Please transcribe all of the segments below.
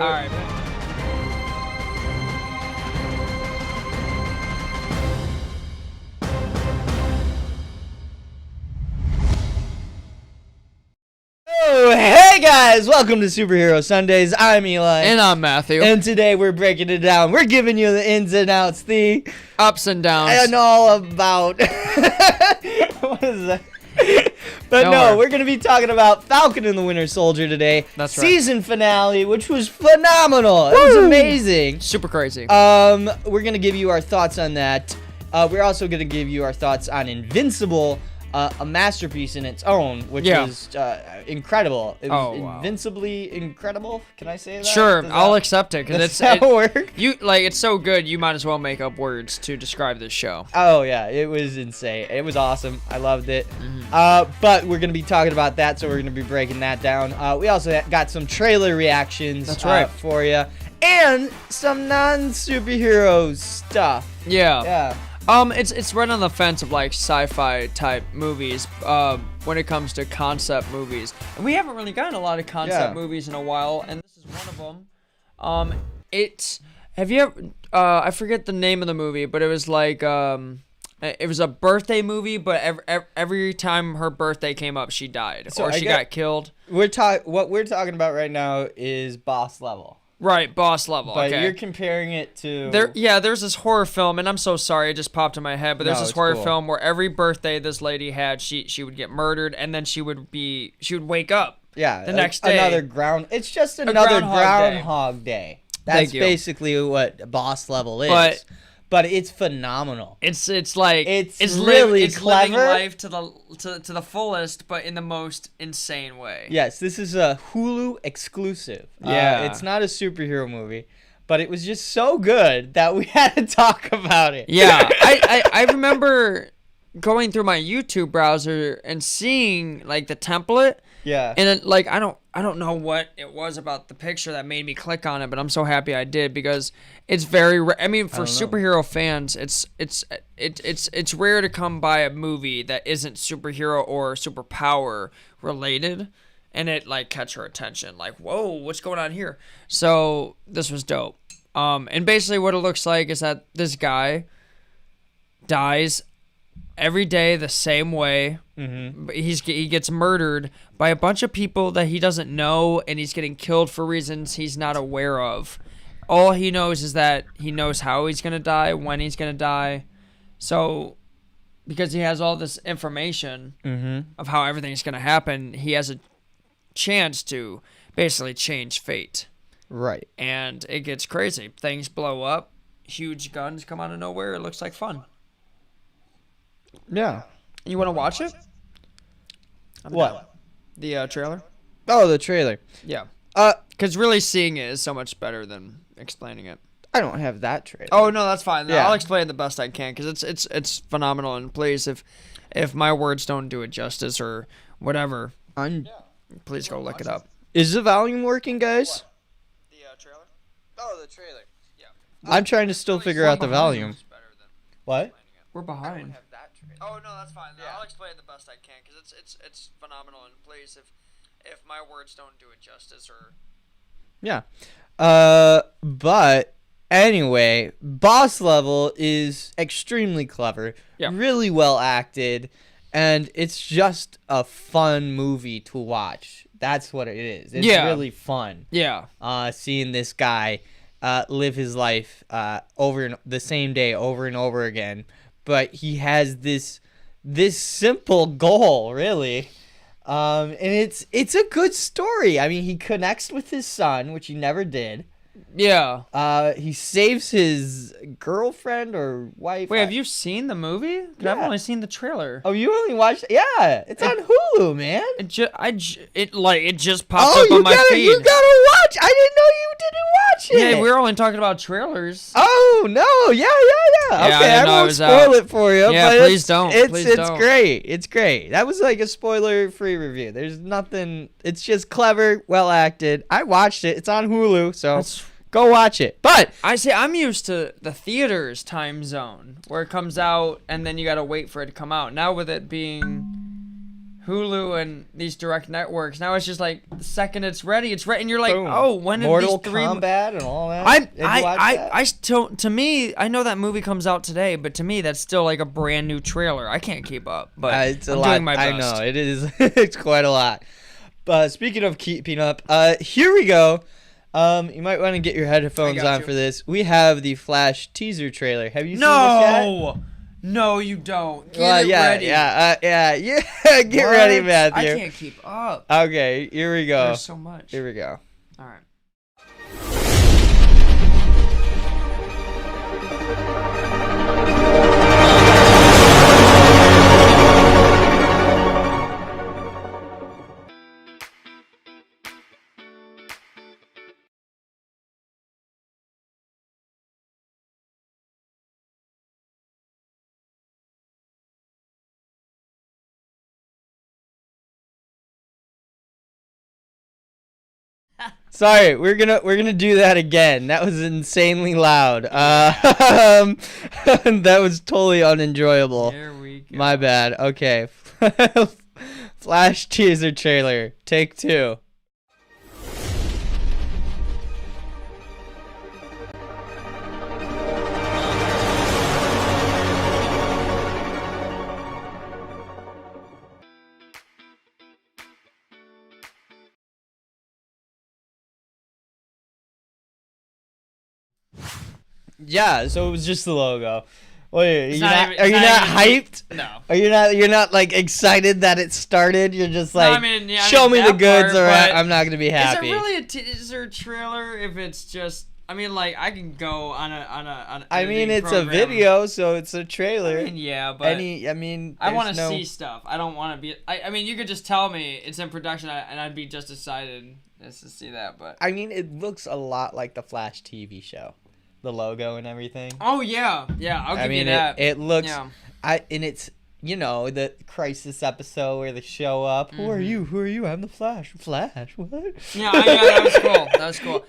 All right. Oh, hey guys, welcome to Superhero Sundays. I'm Eli. And I'm Matthew. And today we're breaking it down. We're giving you the ins and outs, the ups and downs. and all about. What is that? But no, we're going to be talking about Falcon and the Winter Soldier today. That's right. Season finale, which was phenomenal. It was amazing. Super crazy. We're going to give you our thoughts on that. We're also going to give you our thoughts on Invincible, a masterpiece in its own, which was incredible. It was invincibly incredible. Can I say that? Sure, I'll accept it because work. It's so good. You might as well make up words to describe this show. Oh yeah, it was insane. It was awesome. I loved it. But we're gonna be talking about that, so we're gonna be breaking that down. We also got some trailer reactions. That's right. For you, and some non-superhero stuff. Yeah. It's right on the fence of like sci-fi type movies when it comes to concept movies, and we haven't really gotten a lot of concept movies in a while, and this is one of them. Have you ever I forget the name of the movie, but it was like it was a birthday movie, but every time her birthday came up, she died or she got killed. What we're talking about right now is Boss Level. Right, Boss Level. But okay. You're comparing it to there's this horror film, and I'm so sorry, it just popped in my head, but there's this horror film where every birthday this lady had, she would get murdered, and then she would wake up. Yeah, the next day. It's just another Groundhog Day. That's basically what Boss Level is. But it's phenomenal. It's really clever. Living life to the fullest, but in the most insane way. Yes, this is a Hulu exclusive. Yeah, it's not a superhero movie, but it was just so good that we had to talk about it. Yeah, I remember going through my YouTube browser and seeing like the template. Yeah. And like I don't know what it was about the picture that made me click on it, but I'm so happy I did because it's very I mean, for superhero fans, it's rare to come by a movie that isn't superhero or superpower related and it like catch your attention. Like, whoa, what's going on here? So this was dope. And basically what it looks like is that this guy dies every day the same way. He gets murdered by a bunch of people that he doesn't know, and he's getting killed for reasons he's not aware of. All he knows is that he knows how he's going to die, when he's going to die. So because he has all this information of how everything's going to happen, he has a chance to basically change fate. Right. And it gets crazy. Things blow up. Huge guns come out of nowhere. It looks like fun. Yeah. You want to watch it? What? The trailer? Oh, the trailer. Yeah. Because really seeing it is so much better than explaining it. I don't have that trailer. Oh, no, that's fine. Yeah. I'll explain it the best I can because it's phenomenal. And please, if my words don't do it justice or whatever, please go look it up. Is the volume working, guys? The trailer? Oh, the trailer. Yeah. I'm trying to still figure out the volume. What? We're behind. Oh, no, that's fine. I'll explain it the best I can because it's phenomenal. And please, if my words don't do it justice or... Yeah. But anyway, Boss Level is extremely clever, really well acted, and it's just a fun movie to watch. That's what it is. It's really fun. Yeah. Seeing this guy live his life over the same day over and over again, but he has this simple goal, really. And it's a good story. I mean, he connects with his son, which he never did. Yeah. He saves his girlfriend or wife. Wait, have you seen the movie? I've only seen the trailer. Oh, you only watched? Yeah, it's on Hulu, man. It just popped up on my feed. You gotta watch. I didn't know you didn't watch it. Yeah, we were only talking about trailers. Oh no, yeah. Okay, I won't spoil it for you. Yeah, but please don't. It's great. It's great. That was like a spoiler-free review. There's nothing. It's just clever, well acted. I watched it. It's on Hulu, so go watch it. But I'm used to the theater's time zone where it comes out and then you gotta wait for it to come out. Now with it being Hulu and these direct networks. Now it's just like the second it's ready, and you're like, Boom. oh, when did Mortal these three? Kombat and all that. I still, to me, I know that movie comes out today, but to me that's still like a brand new trailer. I can't keep up, but It's a I'm lot. doing my best. I know it is. It's quite a lot. But speaking of keeping up, here we go. You might want to get your headphones on for this. We have the Flash teaser trailer. Have you seen this yet? No, you don't. Get ready. Yeah. Get ready, Matthew. I can't keep up. Okay, here we go. There's so much. Here we go. All right. Sorry, we're gonna do that again. That was insanely loud. That was totally unenjoyable. Here we go. My bad. Okay. Flash teaser trailer. Take 2. Yeah, so it was just the logo. Wait, are you not hyped? No. You're not like excited that it started? You're just like, show me the goods or I'm not going to be happy. Is it really a teaser trailer if it's just, I mean, like, I can go on a I mean, it's program. a video, so it's a trailer. I mean, yeah, but I want to see stuff. I don't want to be, I mean, you could just tell me it's in production and I'd be just excited just to see that, but. I mean, it looks a lot like the Flash TV show. The logo and everything. Oh yeah, I'll give you that. It looks, and it's the Crisis episode where they show up. Mm-hmm. Who are you? I'm the Flash. Flash, what? Yeah, that was cool. That was cool.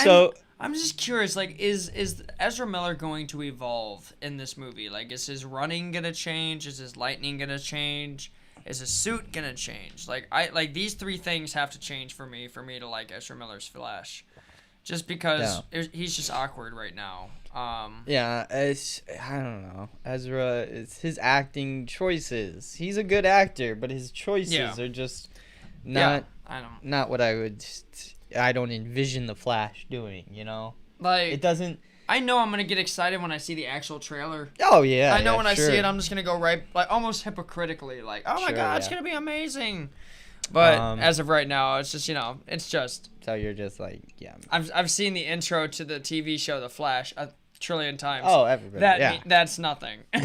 So I'm just curious. Like, is Ezra Miller going to evolve in this movie? Like, is his running gonna change? Is his lightning gonna change? Is his suit gonna change? Like these 3 things have to change for me to like Ezra Miller's Flash. Just because he's just awkward right now. I don't know. Ezra, it's his acting choices. He's a good actor, but his choices are just not what I don't envision the Flash doing, Like, it doesn't. I know I'm going to get excited when I see the actual trailer. Oh, yeah. I know when I see it, I'm just going to go right, like, almost hypocritically, like, oh my God, it's going to be amazing. But as of right now, it's just, it's just. So you're just like, yeah. I've seen the intro to the TV show The Flash a trillion times. Oh, everybody. That's nothing. You're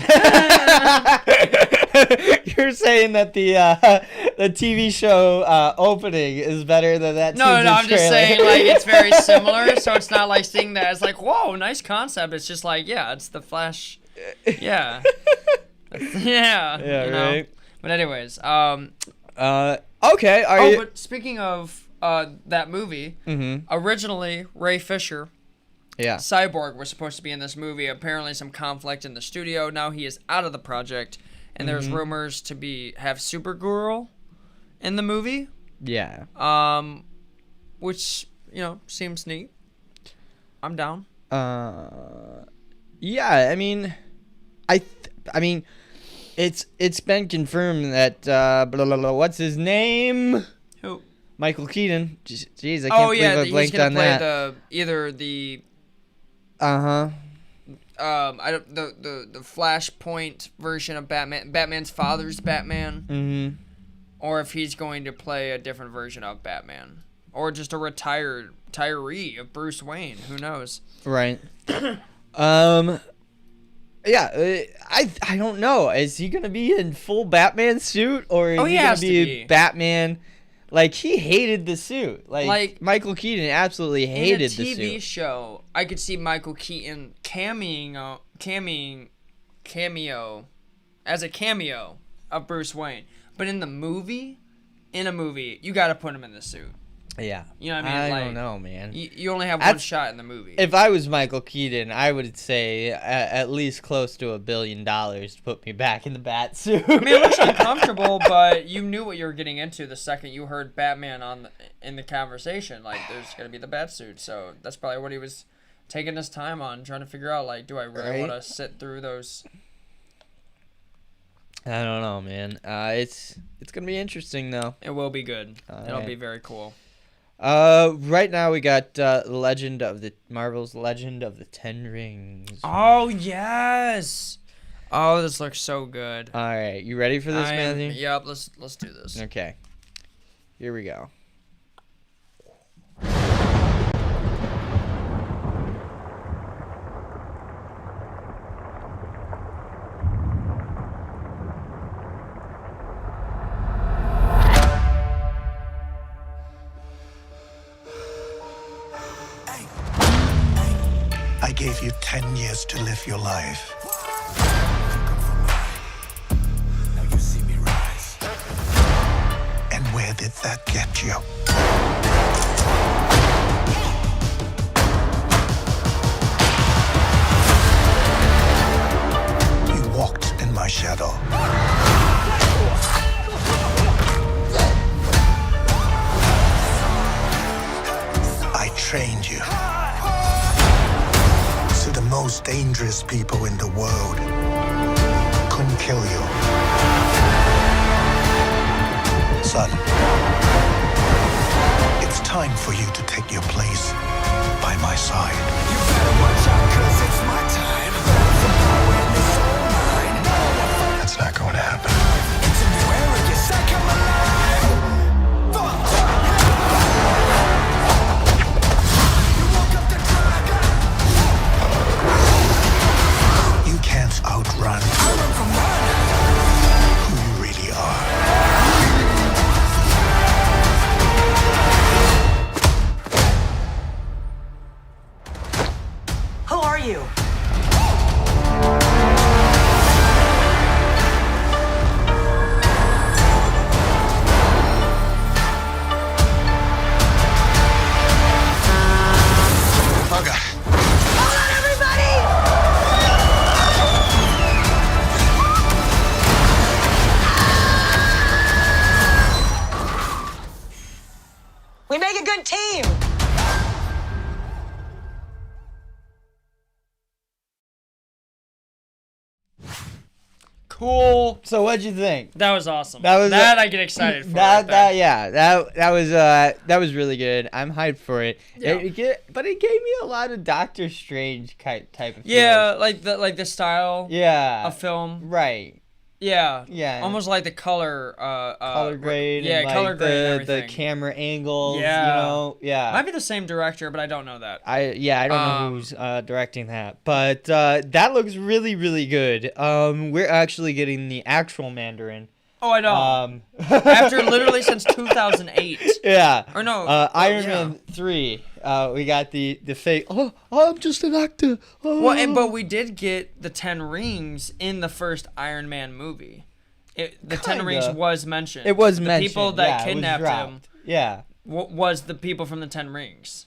saying that the TV show opening is better than that. No, I'm just saying like it's very similar. So it's not like seeing that. It's like, whoa, nice concept. It's just like, yeah, it's the Flash. Yeah. Yeah. Right. But anyways, okay. But speaking of that movie, originally Ray Fisher, Cyborg, was supposed to be in this movie. Apparently, some conflict in the studio. Now he is out of the project, and there's rumors to have Supergirl in the movie. Yeah. Which seems neat. I'm down. Yeah. I mean, it's been confirmed that what's his name? Who? Michael Keaton. Jeez, I can't believe I blanked on that. The Flashpoint version of Batman's father's Batman, or if he's going to play a different version of Batman, or just a retiree of Bruce Wayne. Who knows? Right. Yeah, I don't know. Is he gonna be in full Batman suit, or is he gonna be Batman? Like, he hated the suit. Like Michael Keaton absolutely hated the suit. In a TV show, I could see Michael Keaton cameo as a cameo of Bruce Wayne. But in a movie, you got to put him in the suit. Yeah. You know what I mean? I don't know, man. You only have one shot in the movie. If I was Michael Keaton, I would say at least close to $1 billion to put me back in the bat suit. I mean, it looks uncomfortable, but you knew what you were getting into the second you heard Batman in the conversation. Like, there's gonna be the bat suit, so that's probably what he was taking his time on, trying to figure out. Like, do I really want to sit through those? I don't know, man. It's gonna be interesting though. It will be good. It'll be very cool. Right now we got Marvel's Legend of the Ten Rings. Oh yes. Oh, this looks so good. All right, you ready for this, Matthew? Yep. Let's do this. Okay. Here we go. I gave you 10 years to live your life. Now you see me rise. And where did that get you? You walked in my shadow. I trained you. The most dangerous people in the world couldn't kill you. Son, it's time for you to take your place by my side. You better watch out, 'cause it's my time. Some power in this soul mine. That's not going to happen. It's a new era, yes, I come alive. You woke up the dragon. You can't outrun who you really are. Who are you? Bugger. Hold on, everybody! We make a good team. Cool. So what'd you think? That was awesome. That I get excited for. That was really good. I'm hyped for it. Yeah. But it gave me a lot of Doctor Strange type of Yeah, like the style. Yeah. Of film. Right. Yeah. Yeah. Almost like the color. Color grade. Yeah, and like color grade. And the everything. camera angles. Yeah. You know. Yeah. Might be the same director, but I don't know that. I don't know who's directing that, but that looks really, really good. We're actually getting the actual Mandarin. Oh, I know. After literally since 2008. Yeah. Or no. Iron Man 3. We got the fake. Oh, I'm just an actor. Oh. Well, but we did get the 10 rings in the first Iron Man movie. The 10 rings was mentioned. It was the mentioned. The people that yeah, kidnapped him. Yeah. Was the people from the 10 rings.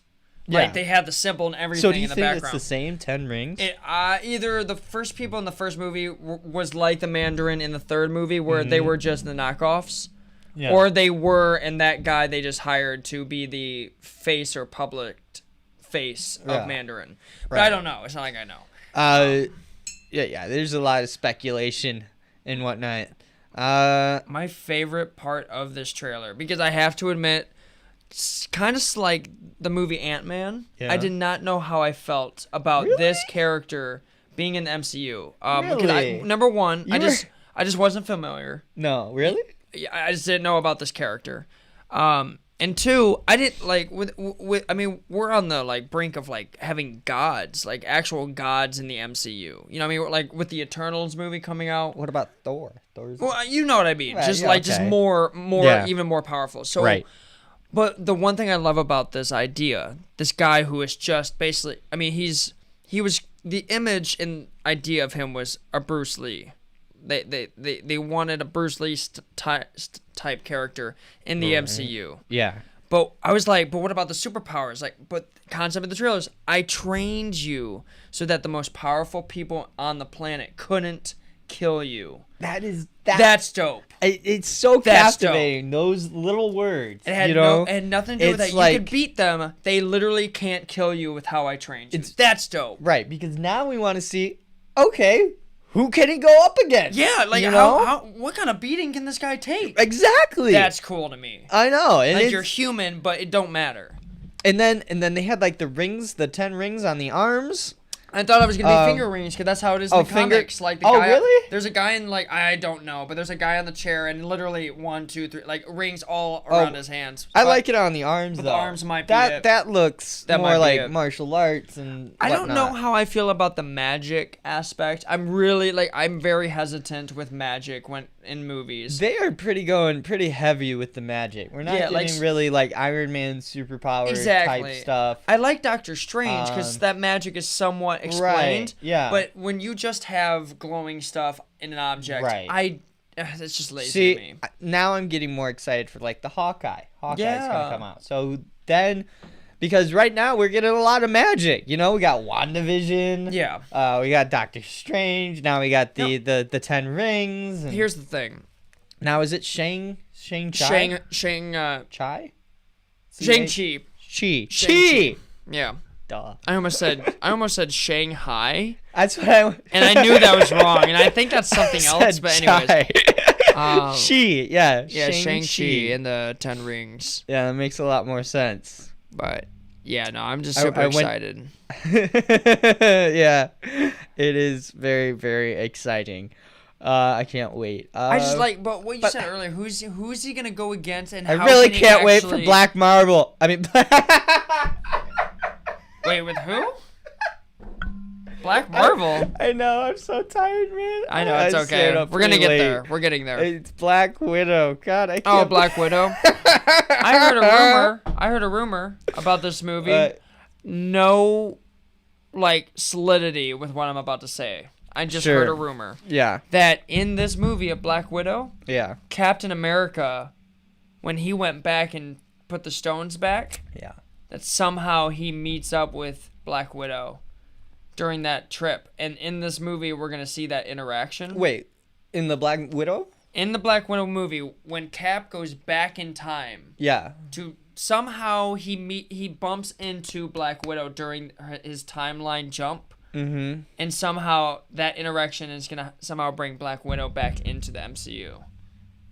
Yeah. Like, they had the symbol and everything So do you in the think background. it's the same 10 rings? Either the first people in the first movie was like the Mandarin in the third movie, where they were just the knockoffs, or they were, and that guy they just hired to be the face or public face of Mandarin. But I don't know. It's not like I know. Yeah. There's a lot of speculation and whatnot. My favorite part of this trailer, because I have to admit, it's kind of like the movie Ant-Man. Yeah. I did not know how I felt about this character being in the MCU. Because number one, I just wasn't familiar. No, really? I just didn't know about this character. And two, I didn't like with I mean, we're on the like brink of like having gods, like actual gods in the MCU. You know what I mean? Like with the Eternals movie coming out. What about Thor? Well, you know what I mean. Right, Just yeah, like just okay. more Yeah. even more powerful. So Right. But the one thing I love about this idea, this guy who is just basically, I mean, he was the image and idea of him was a Bruce Lee. They wanted a Bruce Lee type character in the MCU. Yeah. But I was like, but what about the superpowers? Like, but concept of the trailers, I trained you so that the most powerful people on the planet couldn't kill you. That's dope. It's so That's captivating. Those little words. It had you know? it had nothing to do with that. Like, you could beat them. They literally can't kill you with how I trained you. That's dope. Right, because now we want to see, okay, who can he go up against? Yeah, like you know? how what kind of beating can this guy take? Exactly. That's cool to me. I know. And Like you're human, but it don't matter. And then they had like the rings, the 10 rings on the arms. I thought it was gonna be finger rings because that's how it is in the comics. Like the guy, really? There's a guy in like I don't know, but there's a guy on the chair and literally 1, 2, 3 like rings all around his hands. I like it on the arms but though. The arms might be that looks That might more be like it. martial arts and I don't know whatnot. how I feel about the magic aspect. I'm very hesitant with magic when in movies. They are pretty heavy with the magic. We're not getting really like Iron Man superpower type stuff. I like Doctor Strange because that magic is somewhat explained. Right, yeah. But when you just have glowing stuff in an object, Right. it's just lazy See, to me. now I'm getting more excited for like the Hawkeye. Hawkeye's Yeah. gonna come out. So then, because right now we're getting a lot of magic. You know, we got WandaVision. Yeah. We got Doctor Strange. Now we got the 10 rings. And Here's the thing. now is it Shang-Chi? Shang-Chi? Chi. Shang-Chi. Yeah. Duh. I almost said Shanghai, That's what I. and I knew that was wrong, and I think that's something else. But anyways, Chi. Yeah. yeah, Shang-Chi Shang-Chi. and the 10 Rings. Yeah, that makes a lot more sense. But yeah, no, I'm just super excited. Yeah, it is very, very exciting. I can't wait. I just like, but what you said earlier, who's he gonna go against, and I how really can he can't wait for actually- Black Marvel. I mean, Wait, with who? Black Marvel. I know. I'm so tired, man. I know it's okay. We're gonna get there. We're getting there. It's Black Widow. God, I can't. Oh, Black Widow. I heard a rumor about this movie. No, like solidity with what I'm about to say. I just heard a rumor Yeah. that in this movie of Black Widow, Yeah. Captain America, when he went back and put the stones back, Yeah. that somehow he meets up with Black Widow during that trip. And in this movie, we're going to see that interaction. Wait, in the Black Widow? In the Black Widow movie, when Cap goes back in time Yeah. to somehow he bumps into Black Widow during his timeline jump. Mm-hmm. And somehow that interaction is going to somehow bring Black Widow back into the MCU.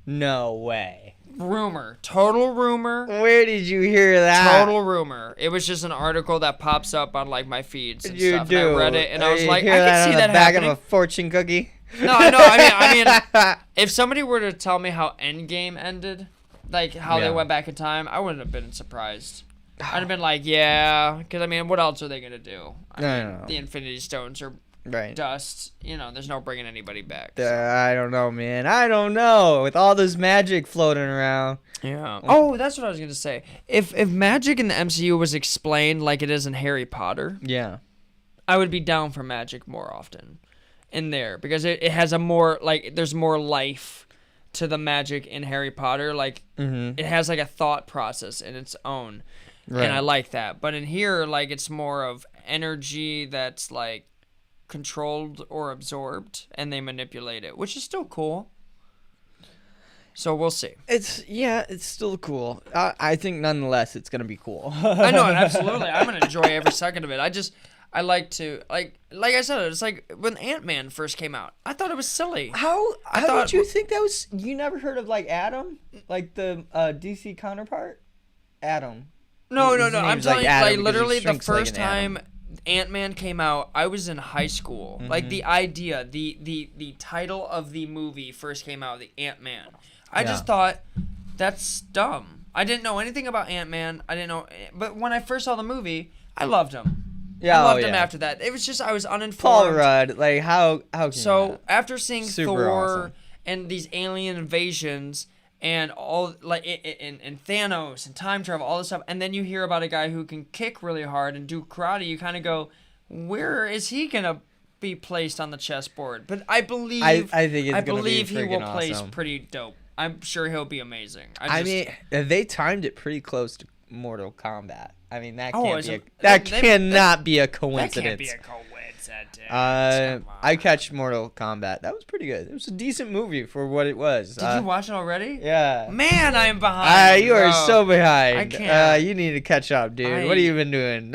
No way. Rumor. Total rumor. Where did you hear that? Total rumor. It was just an article that pops up on like my feeds and You stuff. do. And I read it and I was You like, hear I that can on see the that back happening. of a fortune cookie? No, I mean, if somebody were to tell me how Endgame ended, like how they Yeah. went back in time, I wouldn't have been surprised. I'd have been like, yeah, because I mean, what else are they gonna do? I mean, the Infinity Stones are Right. dust. You know, there's no bringing anybody back. I don't know, man. I don't know. With all this magic floating around. Yeah. Oh, that's what I was gonna say. If magic in the MCU was explained like it is in Harry Potter, Yeah. I would be down for magic more often in there because it has a more like there's more life to the magic in Harry Potter. Like it has like a thought process in its own, and I like that. But in here, like it's more of energy that's like controlled or absorbed, and they manipulate it, which is still cool. So we'll see. It's still cool. I think nonetheless it's gonna be cool. I know, absolutely. I'm gonna enjoy every second of it. I like to like I said, it's like when Ant-Man first came out. I thought it was silly. How thought- did you think that was? You never heard of like Adam, like the DC counterpart, Adam. No. His I'm name's telling you, Adam like because he literally the shrinks like first an atom. time Ant-Man came out, I was in high school. Like the idea, the title of the movie first came out, the Ant-Man. I just thought that's dumb. I didn't know anything about Ant-Man. I didn't know, but when I first saw the movie, I loved him. Yeah, I loved him after that. It was just I was Paul uninformed. Rudd, like how can you So not? after seeing Super Thor awesome. and these alien invasions and all like and Thanos and time travel, all this stuff, and then you hear about a guy who can kick really hard and do karate, you kind of go, where is he gonna be placed on the chessboard? But I believe I think it's I gonna be believe he will friggin' place awesome. pretty dope. I'm sure he'll be amazing. I mean, they timed it pretty close to Mortal Kombat. I mean, that can't is be it- that they- cannot be a that coincidence. can't be a coincidence. I catch Mortal Kombat. That was pretty good. It was a decent movie for what it was. Did you watch it already? Yeah. Man, I am behind. You are bro. so behind. I can't. You need to catch up, dude. What have you been doing?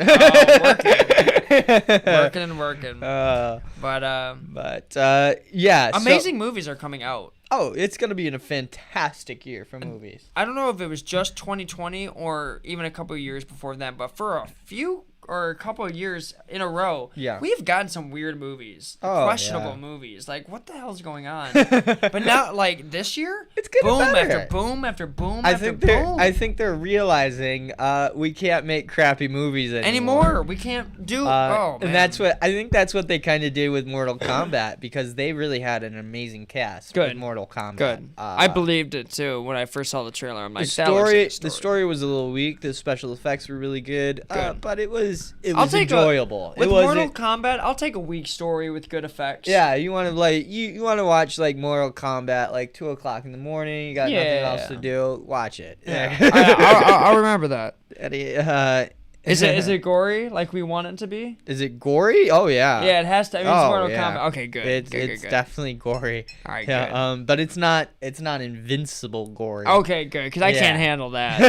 Working and working. But yeah. Amazing movies are coming out. It's gonna be a fantastic year for movies. I don't know if it was just 2020 or even a couple of years before that, but for a few or a couple of years in a row, we've gotten some weird movies, questionable movies. Like, what the hell's going on? But now, like this year, it's getting boom better. after boom after boom I after think boom. I think they're realizing we can't make crappy movies anymore. We can't do. Man. And that's what I think. That's what they kind of did with Mortal Kombat because they really had an amazing cast. Good. With Mortal Kombat. Good. I believed it too when I first saw the trailer. I'm like, the story was a little weak. The special effects were really good. But it was enjoyable. With Mortal Kombat, I'll take a weak story with good effects. Yeah, you want to you want to watch like Mortal Kombat like 2:00 in the morning. You got nothing else to do. Watch it. Yeah. I'll remember that. Is it gory like we want it to be? Is it gory? Oh yeah. Yeah, it has to. I mean, it's Mortal Kombat. Okay, good. It's definitely gory. All right, good. But it's not invincible gory. Okay, good. Because I can't handle that.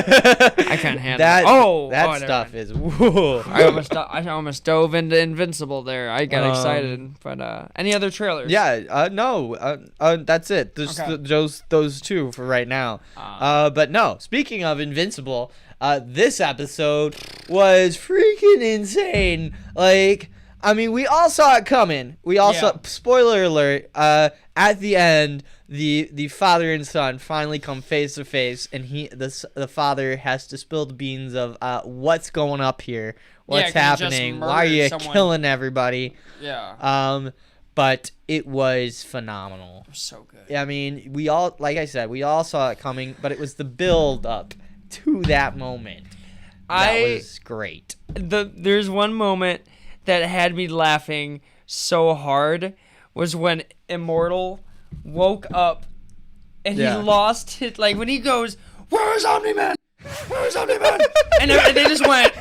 I can't handle that. That stuff is. Whoa. I almost dove into Invincible there. I got excited. But any other trailers? Yeah. No. That's it. Those two for right now. But no. Speaking of Invincible. This episode was freaking insane. Like, I mean, we all saw it coming. We all saw, spoiler alert, at the end, the father and son finally come face to face, and the father has to spill the beans of what's going up here, what's happening, why are you killing everybody? Yeah. But it was phenomenal. It was so good. I mean, like I said, we all saw it coming, but it was the build up to that moment. That was great. There's one moment that had me laughing so hard was when Immortal woke up and he lost his, like when he goes, "Where's Omni-Man? Where's Omni-Man?" and they just went.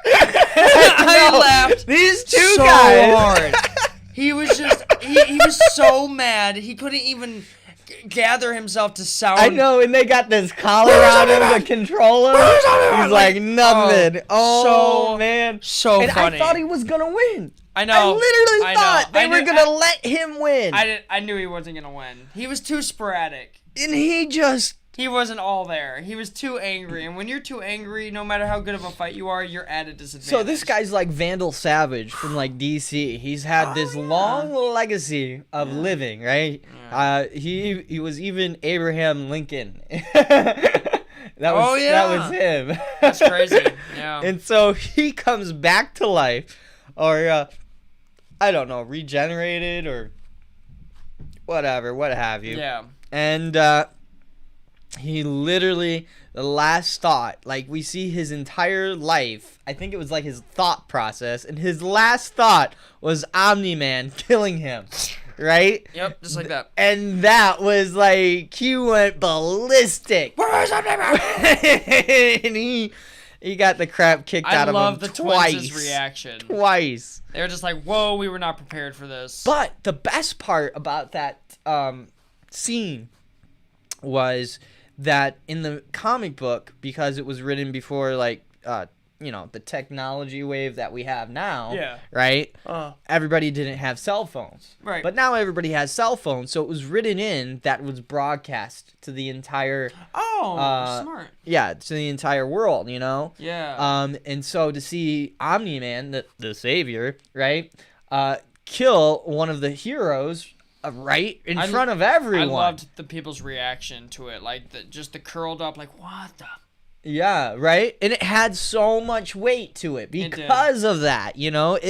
I laughed. These two so guys. hard. He was just he was so mad. He couldn't even gather himself to sound. I know, and they got this collar on him, the controller. He's like nothing. Oh man, so and funny. I thought he was gonna win. I know. I literally thought they were gonna let him win. I knew he wasn't gonna win. He was too sporadic. And he wasn't all there. He was too angry. And when you're too angry, no matter how good of a fight you are, you're at a disadvantage. So this guy's like Vandal Savage from like DC. He's had this long legacy of living, right? Yeah. He was even Abraham Lincoln. that was him. That's crazy. Yeah. And so he comes back to life, or I don't know, regenerated or whatever, what have you. Yeah. And he literally, the last thought, like we see his entire life, I think it was like his thought process, and his last thought was Omni-Man killing him, right? Yep, just like that. And that was like, he went ballistic. Where is Omni-Man? And he got the crap kicked out of him I love the twins' reaction. Twice. They were just like, whoa, we were not prepared for this. But the best part about that scene was that in the comic book, because it was written before, like, the technology wave that we have now, right? Everybody didn't have cell phones. Right. But now everybody has cell phones, so it was written in that was broadcast to the entire... smart. Yeah, to the entire world, Yeah. And so to see Omni-Man, the savior, right, kill one of the heroes... right in front of everyone. I loved the people's reaction to it, like just the curled up, like what the. Yeah, right. And it had so much weight to it because of that.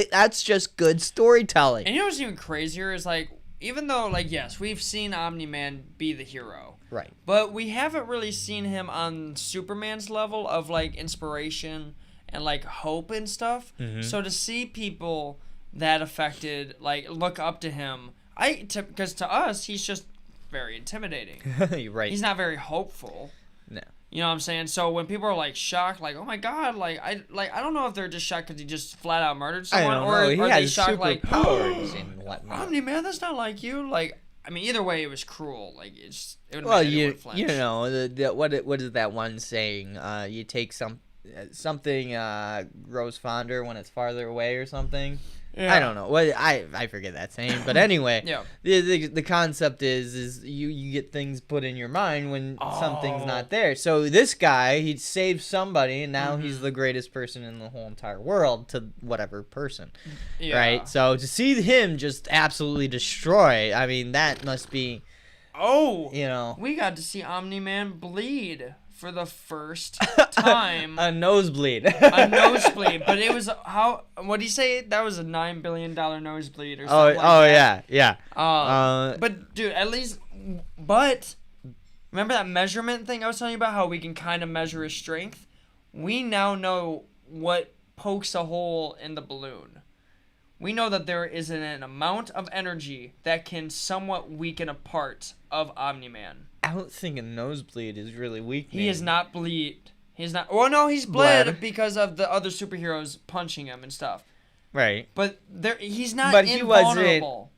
That's just good storytelling. And you know what's even crazier is like, even though like yes, we've seen Omni-Man be the hero, right? But we haven't really seen him on Superman's level of like inspiration and like hope and stuff. Mm-hmm. So to see people that affected like look up to him. Because to us, he's just very intimidating. You're right. He's not very hopeful. No. You know what I'm saying? So when people are like shocked, like, oh my god, I don't know if they're just shocked because he just flat out murdered I someone, don't or know. He are they has shocked like, superpowers and whatnot. Omni Man, that's not like you. Like, I mean, either way, it was cruel. Like, it would Well, make anyone you flinch. know what is that one saying? You take something grows fonder when it's farther away or something. Yeah. I don't know. What I forget that saying, but anyway, Yeah. The concept is you get things put in your mind when something's Oh. not there. So this guy, he saved somebody, and now Mm-hmm. he's the greatest person in the whole entire world to whatever person, Yeah. right? So to see him just absolutely destroy, I mean, that must be, Oh, you know, we got to see Omni Man bleed for the first time. a nosebleed. A nosebleed, but it was what did he say? That was a $9 billion nosebleed or something. Oh, like that. yeah. But dude, at least, but remember that measurement thing I was telling you about? How we can kind of measure his strength. We now know what pokes a hole in the balloon. We know that there is an amount of energy that can somewhat weaken a part of Omni-Man. I don't think a nosebleed is really weak. He is not bleed. He's not. Well, no, he's bled Bled. because of the other superheroes punching him and stuff. Right. But he's not But he wasn't- invulnerable.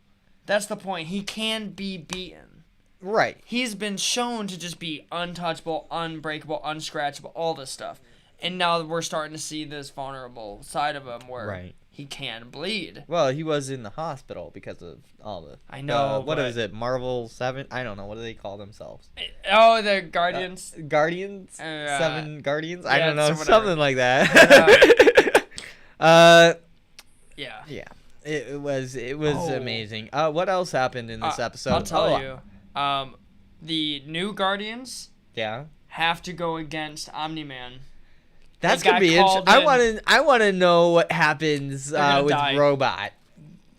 That's the point. He can be beaten. Right. He's been shown to just be untouchable, unbreakable, unscratchable, all this stuff. And now we're starting to see this vulnerable side of him where Right. he can bleed. Well, he was in the hospital because of all the. I know, What but- is it? Marvel 7? I don't know. What do they call themselves? Oh, the Guardians. Guardians? 7 Guardians? I yeah, don't know. so whatever. Something like that. Yeah. Yeah. It was Oh. amazing. What else happened in this episode? I'll tell Oh, you. The new Guardians Yeah. have to go against Omni-Man. That's They gonna got be called interesting. in. I want to know what happens gonna with die. Robot,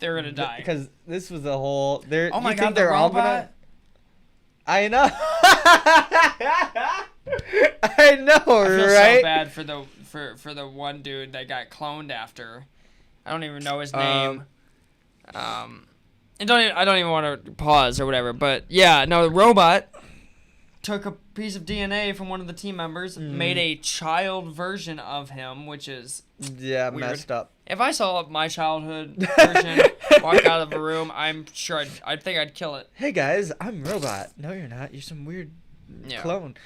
They're gonna die. because this was the whole. They're, Oh my you god, think the they're all robot. gonna? I know. I know, I feel right? so bad for the one dude that got cloned after. I don't even know his name. And I don't even want to pause or whatever. But yeah, no, the robot took a piece of DNA from one of the team members, made a child version of him, which is Yeah, weird. messed up. If I saw my childhood version walk out of a room, I'm sure I'd think I'd kill it. Hey guys, I'm Robot. No, you're not. You're some weird Yeah. clone.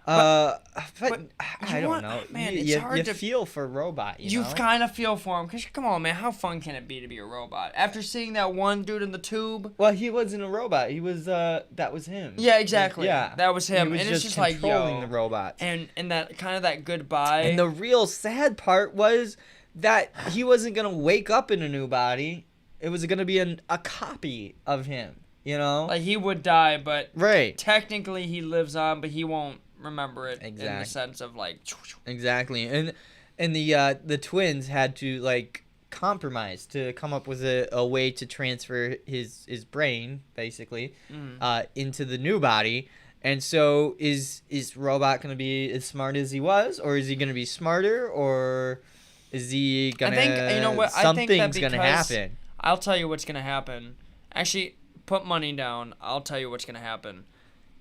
but I you don't want- know. man, you, it's you, hard you to- feel for Robot. You know? kind of feel for him, because come on, man, how fun can it be to be a robot? After seeing that one dude in the tube. Well, he wasn't a robot. He was. That was him. Yeah, exactly. Yeah, That was him. He was And just it's just like, controlling yo. the robot. And that kind of that goodbye. And the real sad part was that he wasn't gonna wake up in a new body. It was gonna be a copy of him. You know. like, he would die, but Right. technically he lives on, but he won't remember it in the Exact- sense of, like... Exactly. And the twins had to like compromise to come up with a way to transfer his brain basically into the new body. And so is Robot going to be as smart as he was, or is he going to be smarter, or is he going to I think, you know what, I think that something's going to because- happen. I'll tell you what's going to happen. Actually, put money down. I'll tell you what's going to happen.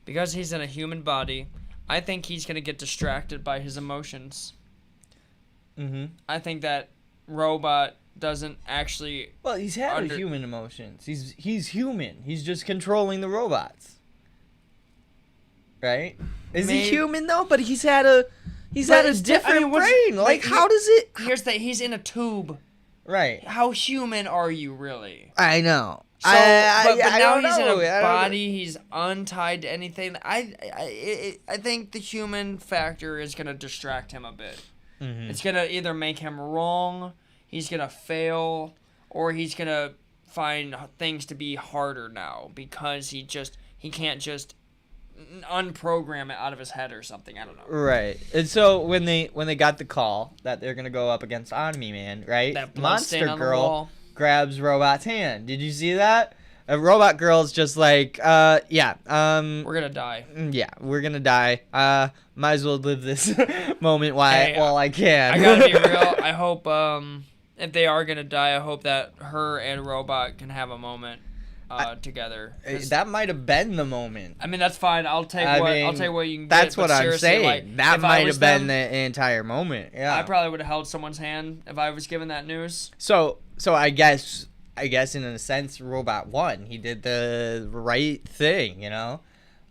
Because he's in a human body, I think he's going to get distracted by his emotions. Mhm. I think that Robot doesn't actually... Well, he's had Under- human emotions. He's human. He's just controlling the robots. Right? Is he Maybe- human though? But he's had a But it's di- I different mean, what's- brain. Like, like, how does it? Here's the... He's in a tube. Right. How human are you, really? I know. So, I but now don't he's in know. I a don't know. body. He's untied to anything. I think the human factor is gonna distract him a bit. Mm-hmm. It's gonna either make him wrong, he's gonna fail, or he's gonna find things to be harder now because he can't just unprogram it out of his head or something. I don't know. Right. And so when they got the call that they're gonna go up against Omni-Man, right? That blood stain on the Girl wall. grabs Robot's hand. Did you see that? Robot Girl's just like, We're gonna die. yeah, we're gonna die. Might as well live this moment while I can. I gotta be real. I hope if they are gonna die, I hope that her and Robot can have a moment. together. That might have been the moment. I mean, that's fine. I'll take I what mean, I'll take what you can That's get. what but I'm seriously, saying. like, That if I might was have been them, the entire moment. Yeah. I probably would have held someone's hand if I was given that news. So I guess in a sense, Robot won. He did the right thing, you know.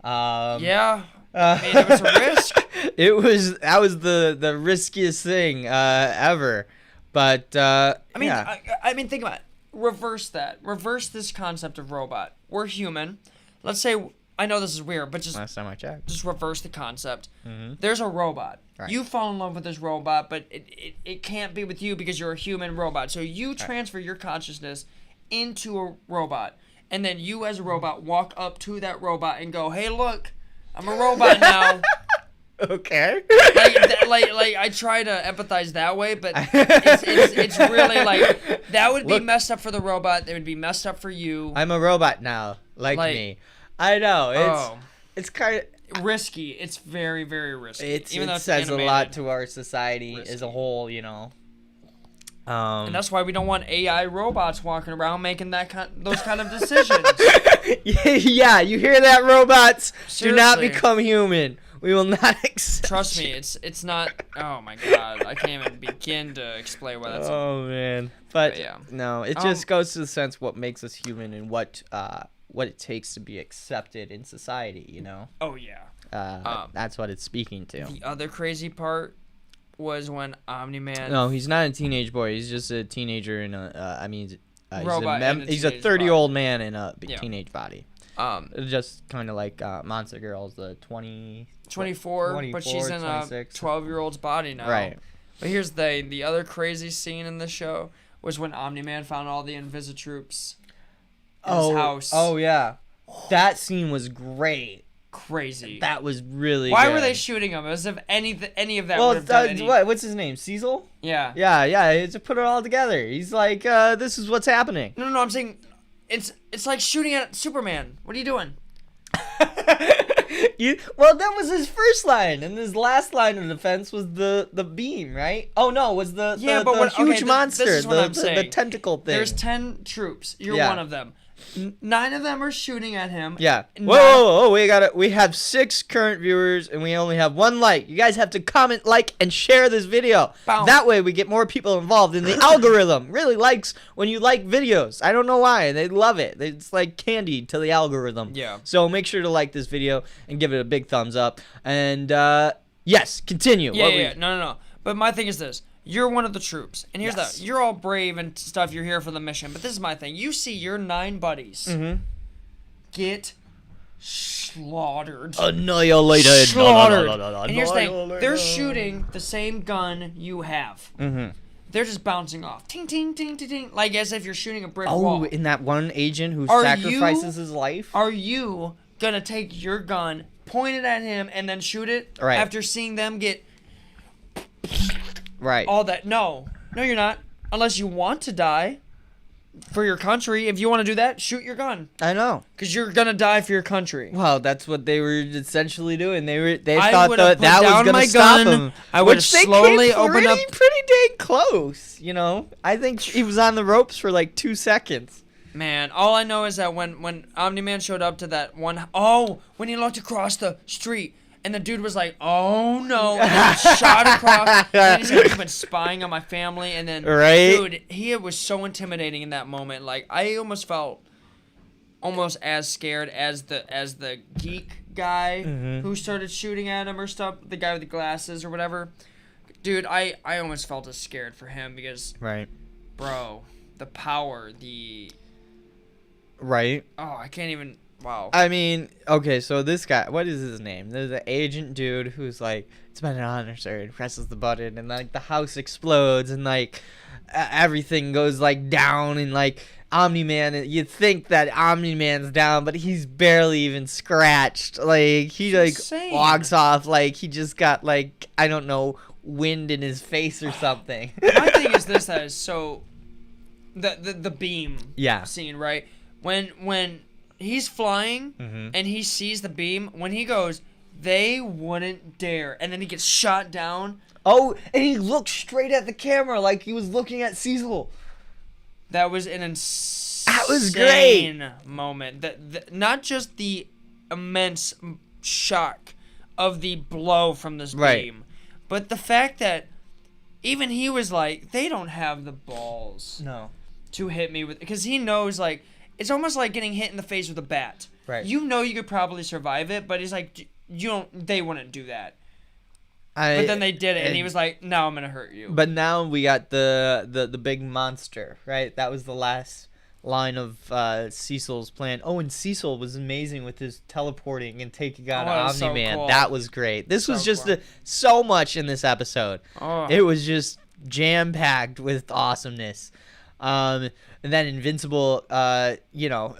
Yeah. I mean, it was a risk. That was the riskiest thing ever. But I mean, yeah. I mean, think about it. Reverse that. Reverse this concept of robot. We're human. Let's say, I know this is weird, but Last time I checked. just reverse the concept. Mm-hmm. There's a robot. Right. You fall in love with this robot, but it can't be with you because you're a human robot. So you transfer your consciousness into a robot. And then you as a robot walk up to that robot and go, hey, look, I'm a robot now. Okay. like I try to empathize that way, but it's really like that would be messed up for the robot. It would be messed up for you. I'm a robot now, like me. I know it's kind of risky. It's very, very risky. it though it's says animated. a lot to our society Risky. as a whole, you know. And that's why we don't want AI robots walking around making those kind of decisions. Yeah, you hear that, robots? Do not Seriously. become human. We will not accept. Trust me, it's not. Oh my god, I can't even begin to explain why that's. Oh man, but yeah. no, it just goes to the sense what makes us human and what it takes to be accepted in society. You know. Oh yeah. That's what it's speaking to. The other crazy part was when Omni-Man. No, he's not a teenage boy. He's just a teenager in a. I mean, Robot and a he's a teenage 30-year-old man in a Yeah. teenage body. Um, Just kind of like Monster Girls, the 24, but she's in 26. a 12-year-old's body now. Right. But here's the other crazy scene in the show was when Omni-Man found all the Invisitroops in his house. Oh yeah, that scene was great. Crazy. That was really. Why good. were they shooting him? As if any of that Well, would have done any... what's his name? Cecil? Yeah. Yeah. To put it all together, he's like, this is what's happening. No. I'm saying, it's like shooting at Superman. What are you doing? Well, that was his first line, and his last line of defense was the beam, right? Oh no, was the huge monster, this is what I'm the saying. tentacle thing. There's 10 troops. You're Yeah. one of them. 9 of them are shooting at him. Yeah. Nine- Whoa, we have 6 current viewers and we only have 1 like. You guys have to comment, like, and share this video. Bow. That way we get more people involved, and the algorithm really likes when you like videos. I don't know why. They love it. It's like candy to the algorithm. Yeah. So make sure to like this video and give it a big thumbs up. And yes, continue. Yeah. No. But my thing is this. You're one of the troops. And here's Yes. you're all brave and stuff. You're here for the mission. But this is my thing. You see your 9 buddies get slaughtered. Annihilated. Slaughtered. And here's the thing. They're shooting the same gun you have. They're just bouncing off. Ting, ting, ting, ting, ting. Like as if you're shooting a brick wall. Oh, in that one agent who Are sacrifices you- his life? Are you going to take your gun, point it at him, and then shoot it? Right. After seeing them get Right. all that? No, you're not. Unless you want to die for your country. If you want to do that, shoot your gun. I know. Because you're going to die for your country. Well, that's what they were essentially doing. They I thought would've put that was down going my to stop gun. him. I would've Which they slowly came opened up- pretty dang close, you know? I think he was on the ropes for like 2 seconds. Man, all I know is that when Omni-Man showed up to that one... when he looked across the street... And the dude was like, oh no, and then he shot across, and he's like, you've been spying on my family, and then, Right. dude, he was so intimidating in that moment. Like, I almost felt as scared as the geek guy who started shooting at him or stuff, the guy with the glasses or whatever. Dude, I almost felt as scared for him because, Right. bro, the power, Right. I can't even... Wow. I mean, okay, so this guy, what is his name? There's an agent dude who's like, it's been an honor, sir, and presses the button, and like the house explodes, and like everything goes like down, and like Omni-Man, you'd think that Omni-Man's down, but he's barely even scratched. Like, he like insane. walks off like he just got like, I don't know, wind in his face or something. My thing is this, that is so... The beam scene, right? When he's flying and he sees the beam, when he goes, they wouldn't dare, and then he gets shot down. Oh, and he looked straight at the camera like he was looking at Cecil. That was an insane... That was great. Moment. Not just the immense shock of the blow from this beam, but the fact that even he was like, they don't have the balls to hit me with, because he knows, like, it's almost like getting hit in the face with a bat. Right. You know you could probably survive it, but he's like, they wouldn't do that. But then they did it, and he was like, no, I'm gonna hurt you. But now we got the big monster, right? That was the last line of Cecil's plan. Oh, and Cecil was amazing with his teleporting and taking on Omni-Man. Cool. That was great. This was just cool. so much in this episode. Oh. It was just jam-packed with awesomeness. And then Invincible,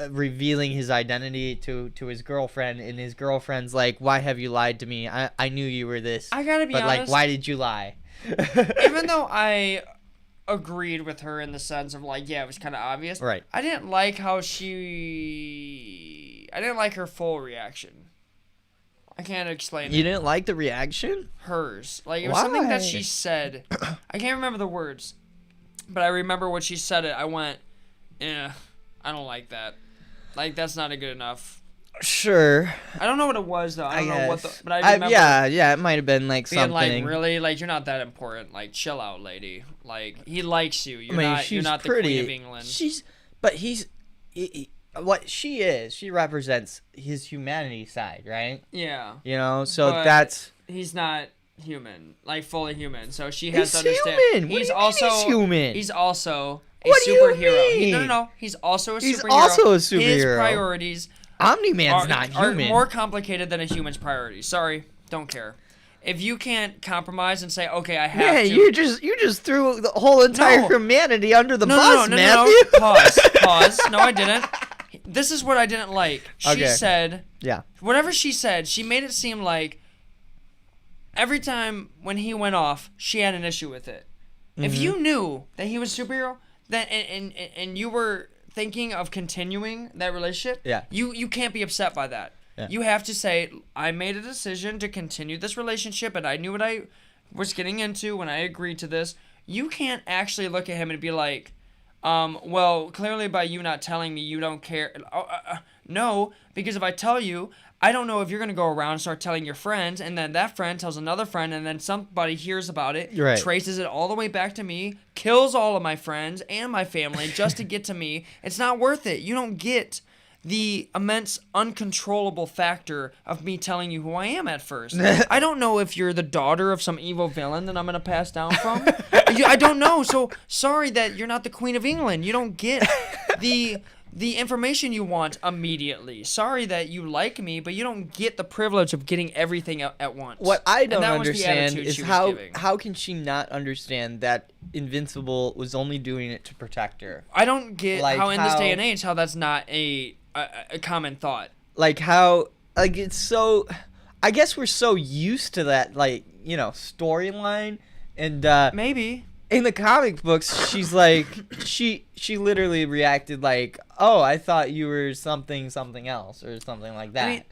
revealing his identity to his girlfriend, and his girlfriend's like, why have you lied to me? I knew you were this. I gotta be honest. But, like, why did you lie? Even though I agreed with her in the sense of, like, yeah, it was kind of obvious. Right. I didn't like her full reaction. I can't explain You it. didn't like the reaction? Hers. Like, it was something that Why? she said. I can't remember the words, but I remember when she said it, I went, I don't like that. Like, that's not a good enough. Sure. I don't know what it was, though. I don't know what guess. but I remember yeah, it might have been like being something. like, really? Like, you're not that important. Like, chill out, lady. Like, he likes you. You're she's not the pretty. Queen of England. What she is, she represents his humanity side, right? Yeah. You know, so But that's. he's not human, like fully human. So she has He's to understand. human. What do you mean he's human? He's also a What do you superhero. mean? No. He's also a He's superhero. also a His superhero. priorities Omni-Man's are, not are human. more complicated than a human's priorities. Sorry, don't care. If you can't compromise and say, okay, I have to. you just threw the whole entire No. humanity under the No, bus, no. Matthew. Pause. No, I didn't. This is what I didn't like. She Okay. said, Yeah. whatever she said, she made it seem like every time when he went off, she had an issue with it. If you knew that he was a superhero, then and you were thinking of continuing that relationship, Yeah. you can't be upset by that. Yeah. You have to say, I made a decision to continue this relationship, and I knew what I was getting into when I agreed to this. You can't actually look at him and be like, well, clearly by you not telling me, you don't care. No, because if I tell you, I don't know if you're going to go around and start telling your friends, and then that friend tells another friend, and then somebody hears about it, Right. traces it all the way back to me, kills all of my friends and my family just to get to me. It's not worth it. You don't get the immense uncontrollable factor of me telling you who I am at first. I don't know if you're the daughter of some evil villain that I'm going to pass down from. I don't know. So sorry that you're not the Queen of England. You don't get the information you want immediately. Sorry that you like me, but you don't get the privilege of getting everything at once. What I And don't that was the understand attitude is she was how giving. can she not understand that Invincible was only doing it to protect her? I don't get Like how in this day how- and age how that's not a common thought. Like how it's so. I guess we're so used to that, like, storyline, and Maybe. in the comic books, she's like, she literally reacted like, oh, I thought you were something else or something like that.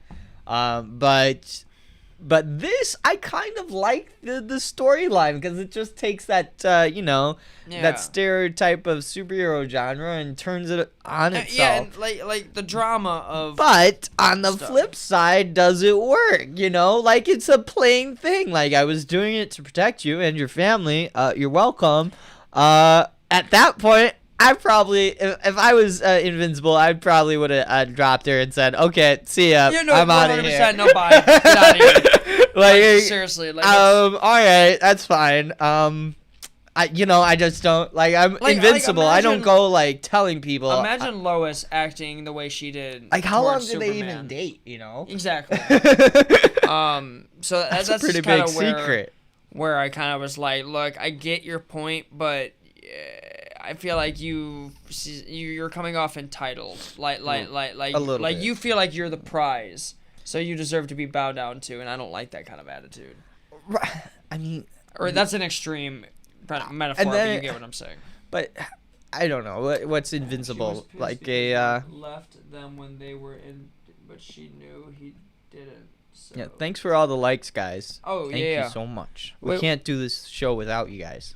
But this, I kind of like the storyline because it just takes that, that stereotype of superhero genre and turns it on itself. Yeah, and like the drama of. But on the stuff. flip side, does it work? Like it's a plain thing. Like I was doing it to protect you and your family. You're welcome. At that point, I probably, if I was invincible, I probably would have dropped her and said, "Okay, see ya. Yeah, no, I'm out of 100%, here." no, bye. Get out of here. Like, Seriously, like. all right, that's fine. I just don't like. I'm invincible. I don't imagine- go like telling people. Imagine Lois acting the way she did. Like, how long towards did they even Superman. date? Exactly. So That's that's a pretty just kinda big secret. Where I kind of was like, look, I get your point, but I feel like you're coming off entitled, like A little bit. you feel like you're the prize, so you deserve to be bowed down to, and I don't like that kind of attitude. I mean, Or that's an extreme metaphor, And then- but you get what I'm saying. but I don't know what's invincible. Like a left them when they were in, but she knew he didn't. So. yeah. Thanks for all the likes, guys. Oh, Thank yeah. you so much. We Wait- can't do this show without you guys.